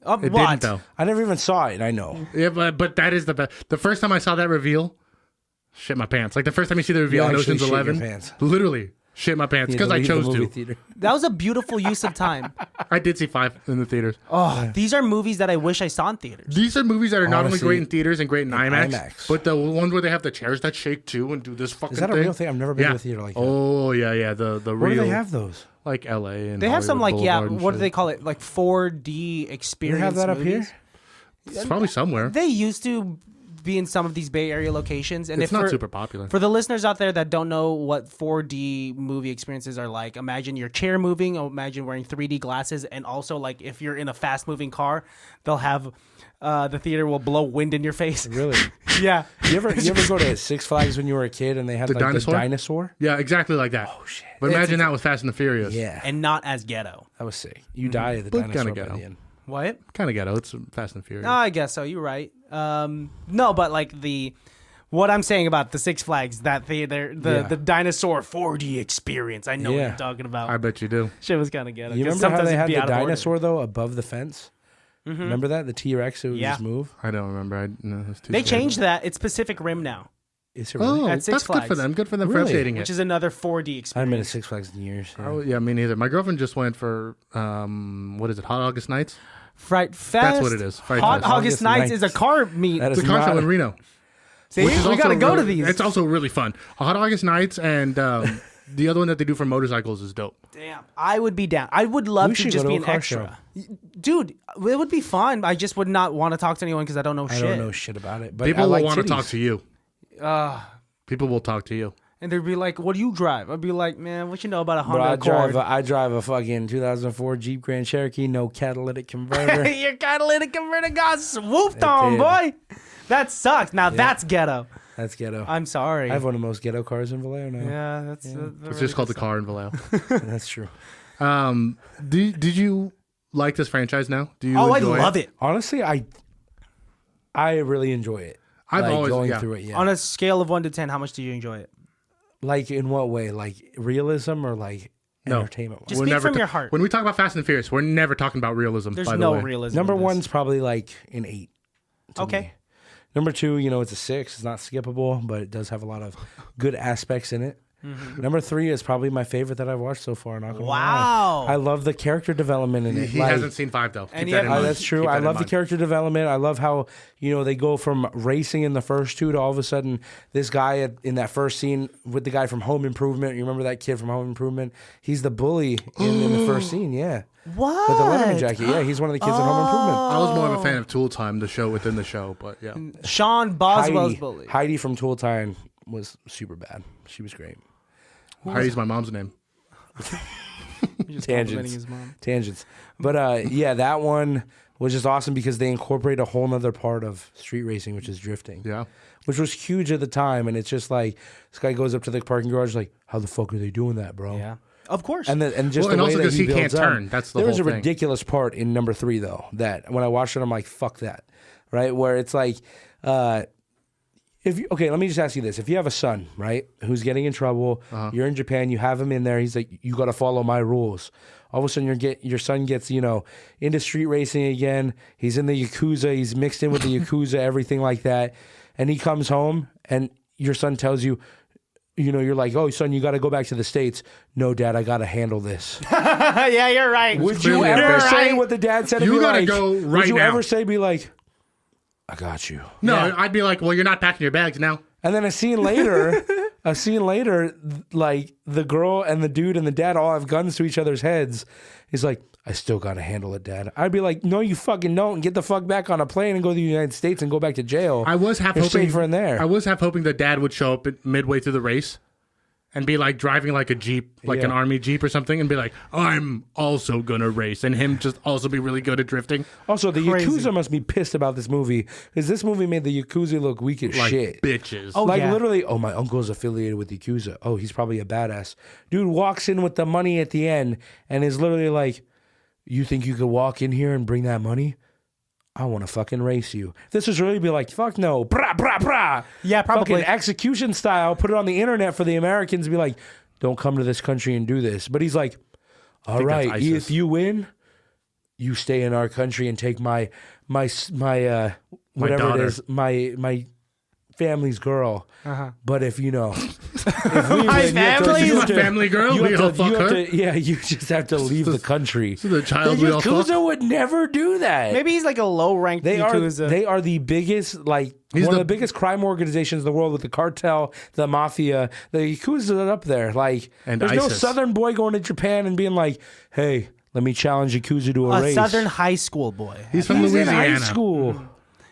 What? It didn't though. I never even saw it. I know. Yeah, but that is the best. The first time I saw that reveal, shit my pants. Like the first time you see the reveal You in actually Ocean's shit your 11, pants. literally shit my pants You because had I leave the chose movie to. theater. That was a beautiful use of time. I did see 5 in the theaters. Oh, these are movies that I wish I saw in theaters. These are movies that are not only Honestly, great in theaters and great in IMAX, IMAX. but the ones where they have the chairs that shake too and do this fucking Is that a thing. real thing? I've never been Yeah. to a theater like that. Oh yeah. The Where real do they have those? like LA and They have some like Hollywood Boulevard and what do shit. they call it? Like 4D Do experience. they have that up movies. here? It's probably somewhere. They used to be in some of these Bay Area locations, and It's if not for, super popular. For the listeners out there that don't know what 4D movie experiences are like, imagine your chair moving, or imagine wearing 3D glasses, and also like if you're in a fast moving car, they'll have the theater will blow wind in your face. Really? Yeah. You ever go to Six Flags when you were a kid and they had The like dinosaur? the dinosaur? Yeah, exactly like that. Oh shit. But imagine that with Fast and the Furious. Yeah. And not as ghetto. That was sick. You die at the But dinosaur kinda by ghetto. the end. What? Kind of ghetto. It's Fast and Furious. No, I guess so. You're right. No, but like what I'm saying about the Six Flags, that the dinosaur 4D experience. I know what Yeah. you're talking about. I bet you do. Shit was kind of ghetto. You 'cause remember how sometimes they it'd had be the out of order. dinosaur though above the fence? Remember that the T-Rex it would Yeah. just move. I don't remember. No, it's too They scary. changed that. It's Pacific Rim now, Is it really? Oh, At that's Six good for Flags. them. Good for them for Really? updating it. which is another 4D I haven't experience. been to Six Flags in years. Yeah. Oh, yeah, me neither. My girlfriend just went for what is it? Hot August Nights. Fright Fest. That's what it is. Fright Hot Fest. August August Nights is a Nights. car meet. That It's is a car show not- in Reno. See, which is we also gotta go to really- these. It's also really fun. Hot August Nights and the other one that they do for motorcycles is dope. Damn, I would be down. I would love We to should just go be to an a car extra. Dude, it would be fun. I just would not want to talk to anyone because I don't know shit. I don't know shit about it. But People I will like want to titties. talk to you. People will talk to you. And they'd be like, "What do you drive?" I'd be like, "Man, what you know about a Bro, Honda Accord?" I drive a fucking 2004 Jeep Grand Cherokee, no catalytic converter. Your catalytic converter got swooped on, did. boy. That sucks. Now that's ghetto. That's ghetto. I'm sorry. I have one of the most ghetto cars in Vallejo now. Yeah, that's. It's just called the car in Vallejo. That's true. Did you like this franchise now? Do you? Oh, I enjoy love it. Honestly, I really enjoy it. I've Like, always going through it. Yeah. On a scale of 1 to 10, how much do you enjoy it? Like in what way? Like realism or like No. entertainment? Just We're speak never from your heart. When we talk about Fast and Furious, we're never talking about realism. There's by the no way. realism. Number in this. one's probably like an 8. to Okay. me. Number 2, it's a 6. It's not skippable, but it does have a lot of good aspects in it. Mm-hmm. Number 3 is probably my favorite that I've watched so far. Not gonna Wow. lie. I love the character development in it. He Like, hasn't seen 5 though. And Keep you that in haven't- mind. that's true. Keep that I in love the mind. character development. I love how, they go from racing in the first 2 to all of a sudden this guy in that first scene with the guy from Home Improvement. You remember that kid from Home Improvement? He's the bully in the first scene, yeah. What? With the Letterman jacket. Yeah, he's one of the kids in Home Improvement. I was more of a fan of Tool Time, the show within the show, but yeah. Sean Boswell's bully. Heidi from Tool Time was super bad. She was great. Heidi's my mom's name. Just Tangents. complimenting his mom. Tangents. But yeah, that one was just awesome because they incorporate a whole nother part of street racing, which is drifting. Yeah. Which was huge at the time. And it's just like, this guy goes up to the parking garage like, how the fuck are they doing that, bro? Yeah. Of course. And just Well, and the way also that 'cause he can't builds up. turn. That's the There was a whole thing. ridiculous part in number 3 though, that when I watched it, I'm like, fuck that. Right? Where it's like, okay, let me just ask you this. If you have a son, right, who's getting in trouble, you're in Japan, you have him in there, he's like, you got to follow my rules. All of a sudden, your son gets, into street racing again. He's in the Yakuza. He's mixed in with the Yakuza, everything like that. And he comes home, and your son tells you, you're like, oh, son, you got to go back to the States. No, Dad, I got to handle this. yeah, you're right. Would you clearly ever a say bit. what the dad said? And You be gotta like, go Would right you now. ever say, be like, I got you? No, Yeah. I'd be like, well, you're not packing your bags now. And then a scene later, like the girl and the dude and the dad all have guns to each other's heads. He's like, I still got to handle it, Dad. I'd be like, no, you fucking don't. Get the fuck back on a plane and go to the United States and go back to jail. I was half You're hoping safer in there. I was half hoping that Dad would show up midway through the race and be like driving like a Jeep, like an Yeah. army Jeep or something, and be like, I'm also gonna race, and him just also be really good at drifting. Also, the Crazy. Yakuza must be pissed about this movie because this movie made the Yakuza look weak as Like shit. bitches. Oh, Like yeah. literally, oh, my uncle's affiliated with Yakuza. Oh, he's probably a badass. Dude walks in with the money at the end and is literally like, you think you could walk in here and bring that money? I want to fucking race you. This is really be like, fuck no. Brah, brah, brah. Yeah, probably. Fucking execution style. Put it on the internet for the Americans and be like, don't come to this country and do this. But he's like, all think that's right, ISIS. if you win, you stay in our country and take my whatever daughter. it is, my family's girl. But if we My win, you have to- family? you You have a to- family girl? you We have all to- fuck you have her? to- yeah, you just have to leave the country. So the The child we all fuck. Yakuza would never do that. Maybe he's like a low-ranked They Yakuza. are the biggest, like He's one of the- the biggest crime organizations in the world with the cartel, the mafia. The Yakuza are up there. Like, And there's no ISIS. Southern boy going to Japan and being like, "Hey, let me challenge Yakuza to a a race." Southern high school boy. He's from He's in Louisiana. high school.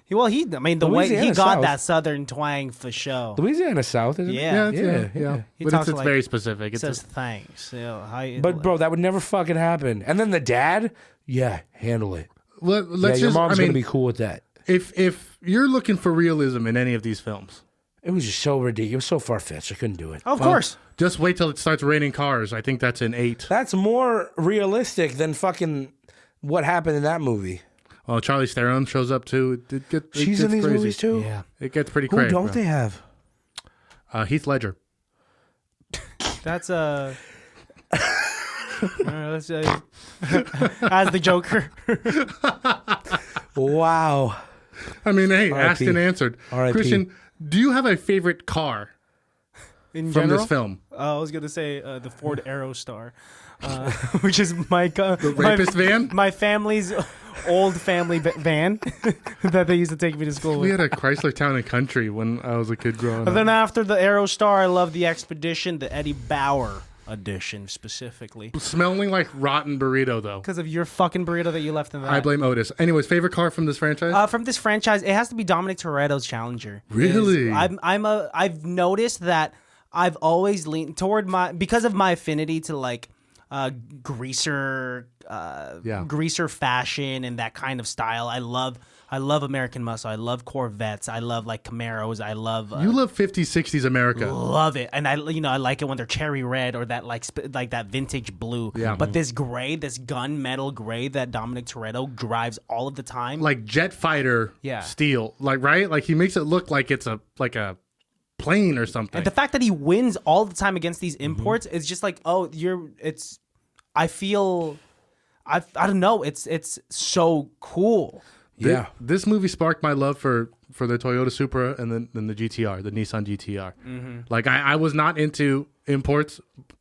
Well, the way he Louisiana got South. that Southern twang for show. Louisiana South, isn't Yeah. it? Yeah. He But talks it's like- very specific. He It's says thanks. But bro, that would never fucking happen. And then the dad, yeah, handle it. let's Yeah, your just. mom's I mean, gonna be cool with that. if you're looking for realism in any of these films, It was just so ridiculous. It was so far fetched. I couldn't do it. of course. just wait till it starts raining cars. I think that's an 8. That's more realistic than fucking what happened in that movie. Oh, Charlize Theron shows up too. It She's gets in these crazy. movies too. Yeah. It gets pretty Who crazy. don't they have? Heath Ledger. That's a. Let's say, as the Joker. Wow. I mean, hey, R.I.P. asked and answered. R.I.P. Christian, do you have a favorite car In from general, this film? I was gonna say the Ford Aerostar, which is my Rapist van? my family's old family van that they used to take me to school We with. had a Chrysler Town and Country when I was a kid growing And up. then after the Aerostar, I love the Expedition, the Eddie Bauer edition specifically. Smelling like rotten burrito though. Because of your fucking burrito that you left in that. I blame Otis. Anyways, favorite car from this franchise? From this franchise, it has to be Dominic Toretto's Challenger. Really? I've noticed that I've always leaned toward because of my affinity to like greaser fashion and that kind of style. I love American muscle. I love Corvettes. I love like Camaros. I love you love 50s, 60s America. Love it, and I like it when they're cherry red or that like that vintage blue. Yeah. But this gray, this gunmetal gray that Dominic Toretto drives all of the time, like jet fighter steel, like right, like he makes it look like it's a plane or something. And the fact that he wins all the time against these imports is just like, I don't know, it's so cool. Yeah, this movie sparked my love for the Toyota Supra and then the GTR, the Nissan GTR. Mm-hmm. Like I was not into imports.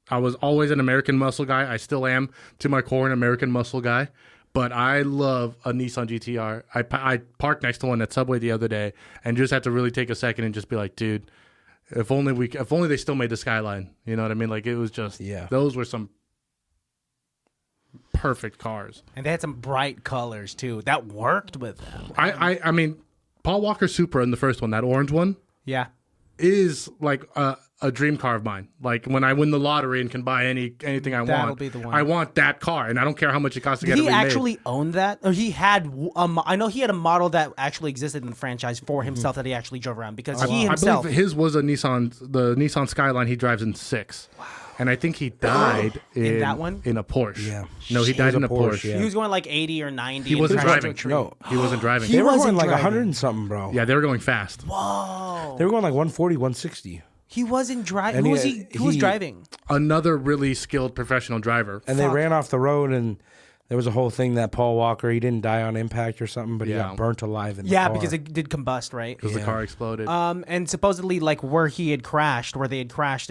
I was always an American muscle guy. I still am to my core an American muscle guy. But I love a Nissan GTR. I parked next to one at Subway the other day and just had to really take a second and just be like, dude, if only they still made the Skyline. You know what I mean? Like it was just those were some perfect cars. And they had some bright colors too. That worked with them. I mean, Paul Walker Supra in the first one, that orange one, is like a dream car of mine. Like when I win the lottery and can buy anything I want, be the one. I want that car, and I don't care how much it costs to get it remade. He actually owned that, or he had? I know he had a model that actually existed in the franchise for himself that he actually drove around because he himself. I believe his was the Nissan Skyline he drives in 6. Wow. And I think he died in that one? In a Porsche. Yeah. No, he died in a Porsche. Yeah. He was going like 80 or 90. He wasn't driving. No, he wasn't driving. They were going like 100 and something, bro. Yeah, they were going fast. Whoa. They were going like 140, 160. He wasn't driving. Who was driving? Another really skilled professional driver. And they ran off the road, and there was a whole thing that Paul Walker, he didn't die on impact or something, but he got burnt alive in the car. Yeah, because it did combust, right? Because the car exploded. And supposedly, like where they had crashed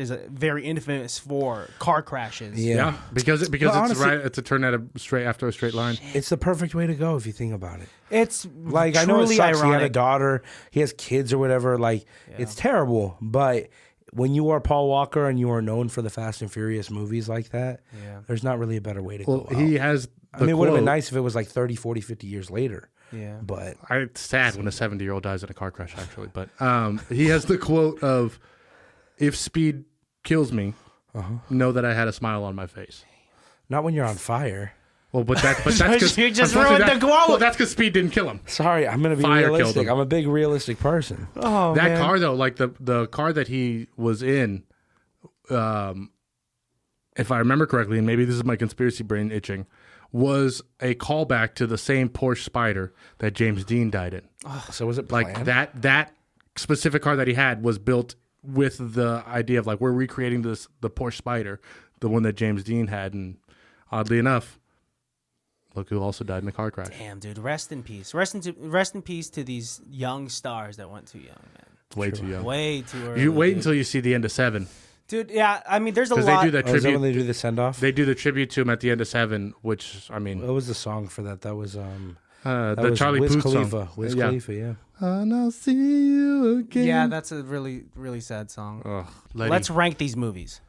is very infamous for car crashes. Yeah, because honestly, it's a turn after a straight line. It's the perfect way to go if you think about it. It's like I know it sucks. Ironic. He had a daughter, he has kids or whatever. Like it's terrible, but when you are Paul Walker and you are known for the Fast and Furious movies like that, there's not really a better way to go. He has. It would have been nice if it was like 30, 40, 50 years later. Yeah. But it's sad when a 70-year-old dies in a car crash, actually. But he has the quote of, if speed kills me, know that I had a smile on my face. Not when you're on fire. Well, but that's because you just ruined the quote. Well, that's because speed didn't kill him. Sorry, I'm gonna be realistic. I'm a big realistic person. Oh, that car though, like the car that he was in, if I remember correctly, and maybe this is my conspiracy brain itching, was a callback to the same Porsche Spider that James Dean died in. Oh, so was it planned? Like that specific car that he had was built with the idea of like we're recreating the Porsche Spider, the one that James Dean had, and oddly enough, look who also died in a car crash. Damn, dude, rest in peace. Rest in peace to these young stars that went too young, man. Way too young. Way too early. You wait until you see the end of 7. Dude, yeah, I mean, there's a lot. Because they do that tribute. Is that when they do the send off? They do the tribute to him at the end of 7, which I mean. What was the song for that? That was the Charlie Puth song. Wiz Khalifa, yeah. And I'll see you again. Yeah, that's a really, really sad song. Ugh, Let's rank these movies.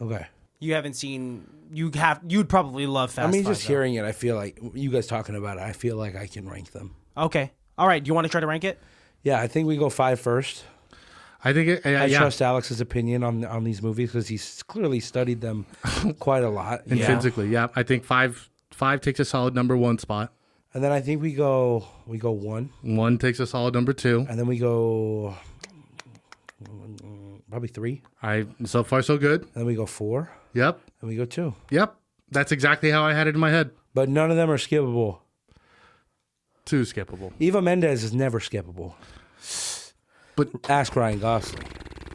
Okay. You haven't seen. You'd probably love Fast. I mean, 5, just hearing it, I feel like you guys talking about it. I feel like I can rank them. Okay. All right. Do you want to try to rank it? Yeah, I think we go 5 first. I think I trust Alex's opinion on these movies because he's clearly studied them quite a lot. Intrinsically, yeah. I think 5 takes a solid number 1 spot. And then I think we go 1. 1 takes a solid number 2. And then we go probably 3. So far so good. And then we go 4. Yep. And we go 2. Yep. That's exactly how I had it in my head. But none of them are skippable. 2 skippable. Eva Mendes is never skippable. But ask Ryan Gosling.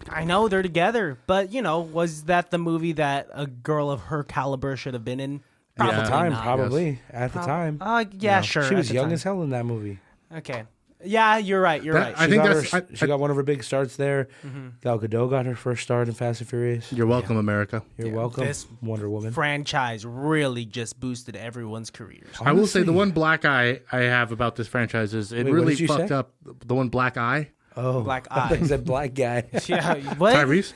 I know they're together, but was that the movie that a girl of her caliber should have been in? Probably at the time, probably. Yes. At the time. Yeah, sure. She was young as hell in that movie. Okay. Yeah, you're right. You're right. She got one of her big starts there. Mm-hmm. Gal Gadot got her first start in Fast and Furious. You're welcome, America. You're welcome, this Wonder Woman. Franchise really just boosted everyone's careers. Honestly. I will say the one black eye I have about this franchise is it really fucked up. The one black eye. Oh, black eye. I thought you said black guy. Yeah, what? Tyrese.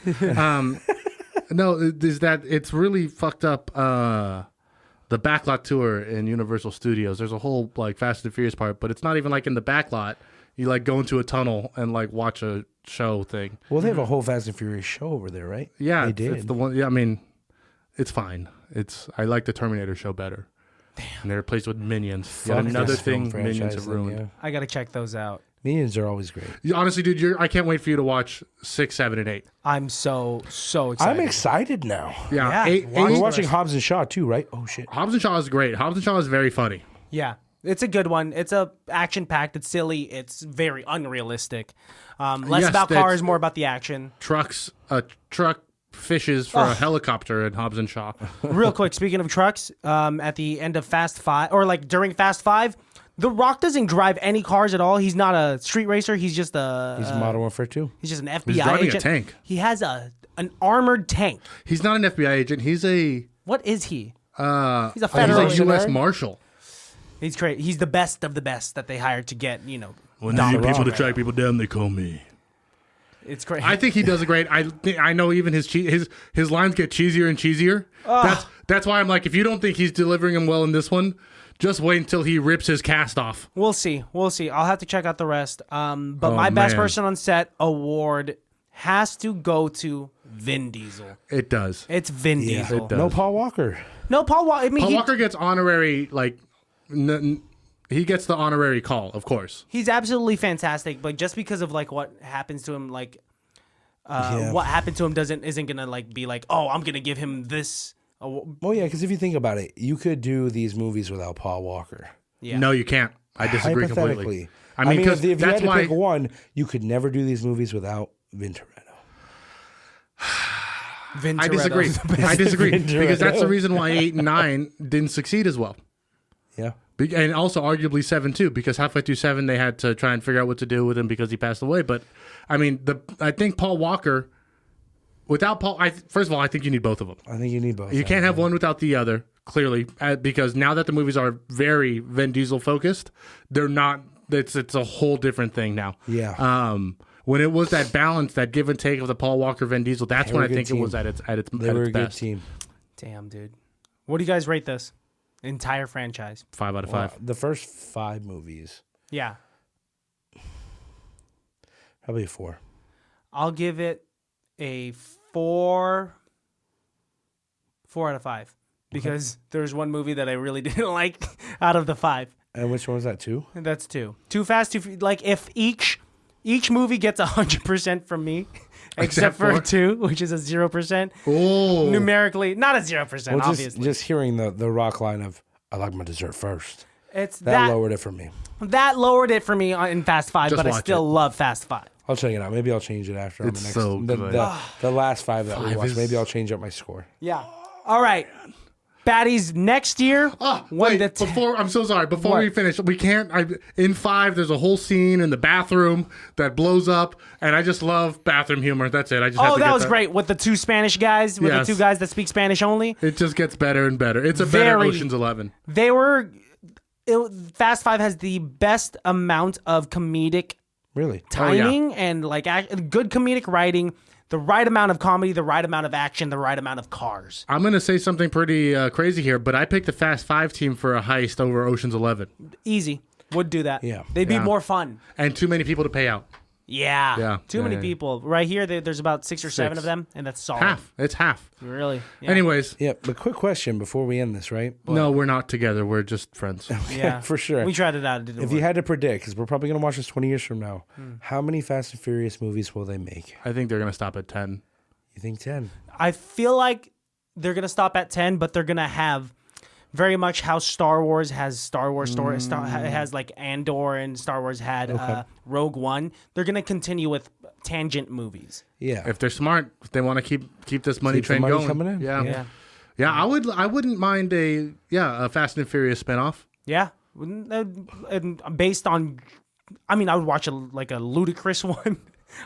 No, is that it's really fucked up. The backlot tour in Universal Studios. There's a whole like Fast and Furious part, but it's not even like in the backlot. You like go into a tunnel and like watch a show thing. Well, they have a whole Fast and Furious show over there, right? Yeah, they did. It's the one. Yeah, I mean, it's fine. I like the Terminator show better. Damn. And they're replaced with Minions. Yet another thing Minions have ruined. Yeah. I gotta check those out. Minions are always great. Honestly, dude, I can't wait for you to watch 6, 7, and 8. I'm so excited. I'm excited now. Yeah, Yeah. We're watching Hobbs and Shaw too, right? Oh shit. Hobbs and Shaw is great. Hobbs and Shaw is very funny. Yeah, it's a good one. It's a action packed. It's silly. It's very unrealistic. Less Yes, about that's- cars, more about the action. A truck fishes for a helicopter in Hobbs and Shaw. Real quick, speaking of trucks, at the end of Fast 5, or like during Fast 5, The Rock doesn't drive any cars at all. He's not a street racer. He's just He's Modern Warfare 2. He's just an FBI He's driving agent. a tank. He has an armored tank. He's not an FBI agent. He's a What is he? He's a he's federal. a U.S. Marshal. He's great. He's the best of the best that they hired to get, When they need people to track people down, they call me. It's great. I think he does a great. I know even his lines get cheesier and cheesier. That's why I'm like, if you don't think he's delivering them well in this one, just wait until he rips his cast off. We'll see. I'll have to check out the rest. But my best person on set award has to go to Vin Diesel. It does. It's Vin Diesel. It does. No Paul Walker. No, Paul Walker. I mean, Paul Walker gets honorary he gets the honorary call, of course. he's absolutely fantastic. But just because of like what happens to him, what happened to him isn't gonna like be like, oh, I'm gonna give him this. Well, yeah, because if you think about it, you could do these movies without Paul Walker. Yeah. No, you can't. I disagree completely. I mean, because if you that's had to why pick one, you could never do these movies without Vin Toretto. Vin I Toretto's disagree. the best. I disagree Vin because that's the Toretto. reason why 8 and 9 didn't succeed as well. Yeah. And also arguably 7 too, because halfway through 7 they had to try and figure out what to do with him because he passed away. But I mean, I think Paul Walker, without Paul, first of all, I think you need both of them. I think you need both. You can't have one without the other, clearly, because now that the movies are very Vin Diesel focused, they're not. It's a whole different thing now. Yeah. When it was that balance, that give and take of the Paul Walker Vin Diesel, that's when I think team. it was at its They were a good best. team. Damn, dude. What do you guys rate this entire franchise? 5 out of 5. The first 5 movies, Yeah, probably a 4. I'll give it a 4 out of 5 because there's one movie that I really didn't like out of the 5. And which one was that? 2? And that's 2. Too Fast, like if each movie gets 100% from me, except for 2, which is a 0%. Oh, Numerically, not a 0%, Well, obviously. just hearing the Rock line of "I like my dessert first," It's that lowered it for me. That lowered it for me in Fast 5, Just but I watch still love Fast 5. I'll check it out. Maybe I'll change it after. It's so good. The last 5 that we 5 watched. is- Maybe I'll change up my score. Yeah. All right. Baddies next year. Wait, I'm so sorry. Before we finish, we can't. In 5, there's a whole scene in the bathroom that blows up, and I just love bathroom humor. That's it. I just. Oh, that was great with the 2 Spanish guys, with Yes. the 2 guys that speak Spanish only. It just gets better and better. It's a better Ocean's 11. Fast 5 has the best amount of comedic Really? timing and like good comedic writing, the right amount of comedy, the right amount of action, the right amount of cars. I'm gonna say something pretty crazy here, but I picked the Fast 5 team for a heist over Ocean's 11, Easy. Would do that. Yeah. They'd be Yeah. more fun. and too many people to pay out. Yeah. Too many Yeah. people. Right here, there's about 6 or 7 of them, and that's solid. Half. It's half. Really. Yeah. Anyways, Yeah, but quick question before we end this, right? no, we're not together. We're just friends. Yeah. For sure. We tried it out. It didn't If work. you had to predict, because we're probably going to watch this 20 years from now, how many Fast and Furious movies will they make? I think they're gonna stop at 10. You think 10? I feel like they're going to stop at 10, but they're going to have very much how Star Wars has Star Wars story. It has like Andor, and Star Wars had Rogue One. They're going to continue with tangent movies. Yeah. If they're smart, if they want to keep this money Keep the train money going, coming in? Yeah. I wouldn't mind a Fast and Furious spinoff. Yeah. And based on, I mean, I would watch a ludicrous one.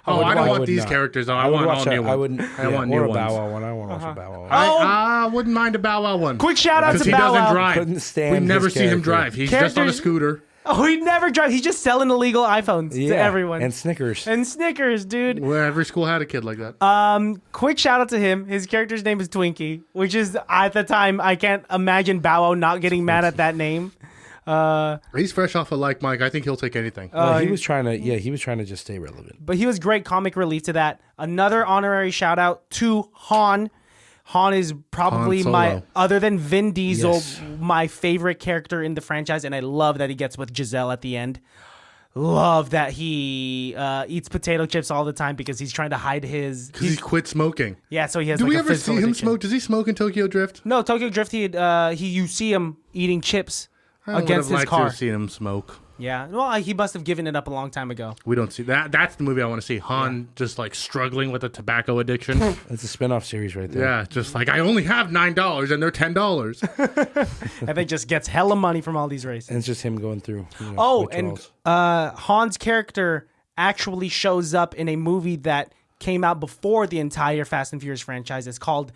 I don't want would these not. characters. I would want watch all that. new ones. I wouldn't. I want or new a ones. Bow Wow one. I want to watch a Bow Wow one. I wouldn't mind a Bow Wow one. Quick shout out Because to he Bow doesn't Wow. drive. Couldn't stand We never his see him character. drive. He's just on a Characters- scooter. Oh, he never drives. He's just selling illegal iPhones to everyone. And Snickers. And Snickers, dude. Well, every school had a kid like that. Quick shout out to him. His character's name is Twinkie, which is, at the time, I can't imagine Bow Wow not getting mad at that name. He's fresh off of Like Mike. I think he'll take anything. He was trying to just stay relevant. But he was great comic relief to that. Another honorary shout out to Han. Han is probably Han other than Vin Diesel, my favorite character in the franchise, and I love that he gets with Giselle at the end. Love that he eats potato chips all the time because he's trying to hide his. Because he quit smoking. Yeah, so he has. Do like we a ever see him addiction. smoke? Does he smoke in Tokyo Drift? No, Tokyo Drift. You see him eating chips I against would his have liked to car. have seen him smoke. Yeah, well, he must have given it up a long time ago. We don't see that. That's the movie I want to see. Han just like struggling with a tobacco addiction. It's a spin-off series right there. Yeah, just like I only have $9 and they're $10. And then just gets hella money from all these races. And it's just him going through. Withdrawals. And Han's character actually shows up in a movie that came out before the entire Fast and Furious franchise. It's called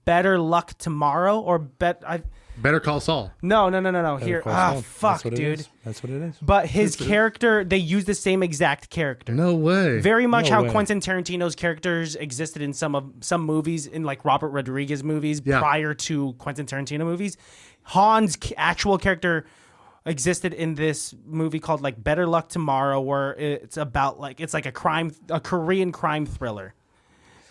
Better Luck Tomorrow or Better Call Saul. No. Here, fuck, That's dude. That's what it is. But his character, they use the same exact character. No way. Very much No how way. Quentin Tarantino's characters existed in some movies, in like Robert Rodriguez movies prior to Quentin Tarantino movies. Han's actual character existed in this movie called like Better Luck Tomorrow, where it's about it's like a Korean crime thriller.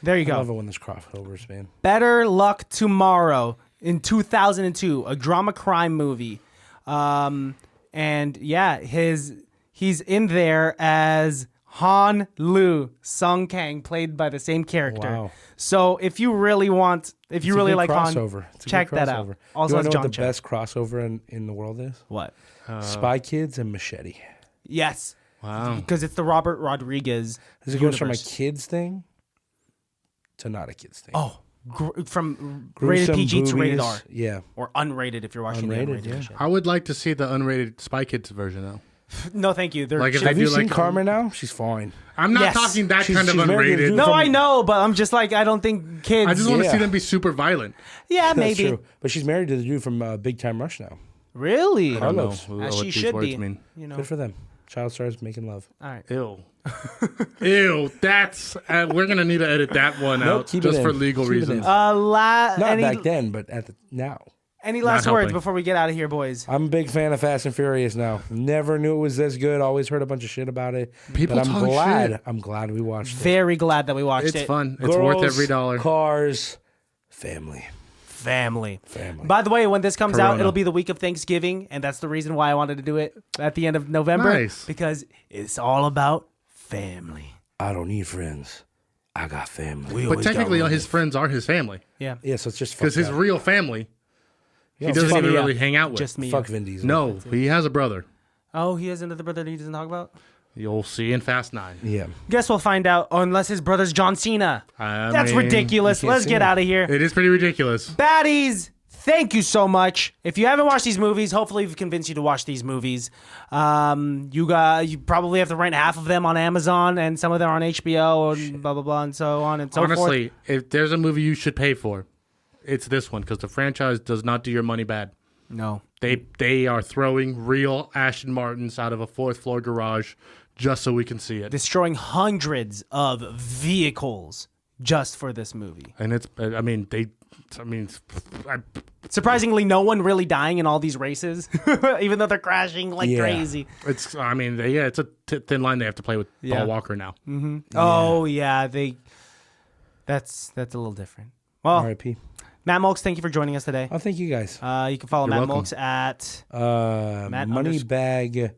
There you I go. love it when there's crossovers, man. Better Luck Tomorrow in 2002, a drama crime movie. And yeah, he's in there as Han Lu, Sung Kang, played by the same character. Wow. So if you really like Han, It's a check good that out. crossover. Also you has know John what the Cho. best crossover in the world is? What? Spy Kids and Machete. Yes. Wow. Because it's the Robert Rodriguez. Because it goes from a universe. kids thing to not a kids thing. Oh, from rated Gruesome PG to rated boobies. R. Yeah. Or unrated if you're watching Unrated, the unrated yeah. edition. I would like to see the unrated Spy Kids version though. No, thank you. Like if Have they you do seen like Carmen now? She's fine. I'm not Yes. talking that She's- kind of she's married to a unrated. dude No, from- I know, but I'm just like, I don't think kids. I just want to Yeah. see them be super violent. Yeah, That's maybe. true. But she's married to the dude from Big Time Rush now. Really? I don't know Carlos. what As she these should words be. mean. You know. Good for them. Child stars making love. All right. Ew. Ew. That's we're gonna need to edit that one Nope, out keep it just for in. legal Keep it reasons. in. Not Any back then, but now. last Not words helping. before we get out of here, boys? I'm a big fan of Fast and Furious now. Never knew it was this good. Always heard a bunch of shit about it. People but I'm talk glad. shit. I'm glad we watched it. Very glad that we watched It's it. fun. It's worth Girls, every dollar. Cars, family. Family. Family. By the way, when this comes out, Corona. it'll be the week of Thanksgiving, and that's the reason why I wanted to do it at the end of November. Nice. Because it's all about family. I don't need friends. I got family. But technically, all his friends are his family Yeah. Yeah, so it's just because his fucked up. real family he Yeah, doesn't fuck even me really up. hang out with. Just me. Fuck Vin Diesel. No, he has a brother. Oh, he has another brother that he doesn't talk about? You'll see in Fast 9. Yeah. Guess we'll find out, unless his brother's John Cena. I That's mean, ridiculous. you can't Let's see get him. out of here. It is pretty ridiculous. Baddies, thank you so much. If you haven't watched these movies, hopefully we've convinced you to watch these movies. You probably have to rent half of them on Amazon and some of them on HBO and blah, blah, blah, and so on and so forth. Honestly, if there's a movie you should pay for, it's this one because the franchise does not do your money bad. No. They are throwing real Aston Martins out of a fourth floor garage just so we can see it. Destroying hundreds of vehicles just for this movie. And it's, Surprisingly, no one really dying in all these races, even though they're crashing like Yeah. crazy. it's a thin line they have to play with Yeah. Paul Walker now. Oh, yeah. That's a little different. Well, R.I.P. Matt Mulks, thank you for joining us today. Oh, thank you guys. You can follow You're Matt welcome. Mulks at Moneybag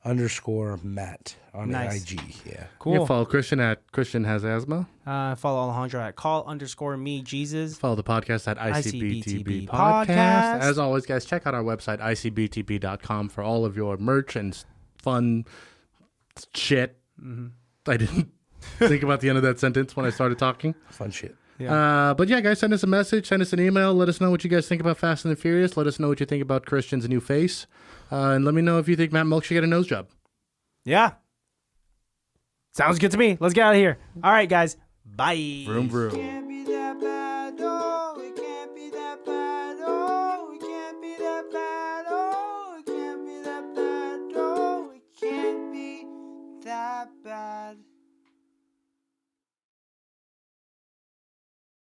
_ Matt on Nice. IG. Yeah. You cool. can follow Christian at Christian Has Asthma. Follow Alejandro at call_me_Jesus. Follow the podcast at ICBTB ICBTB Podcast. Podcast. As always, guys, check out our website, icbtb.com, for all of your merch and fun shit. I didn't think about the end of that sentence when I started talking. Fun shit. But yeah, guys, send us a message, send us an email. Let us know what you guys think about Fast and the Furious. Let us know what you think about Christian's new face. And let me know if you think Matt Mulks should get a nose job. Yeah. Sounds good to me. Let's get out of here. All right, guys. Bye. Vroom, vroom. Can't be that bad.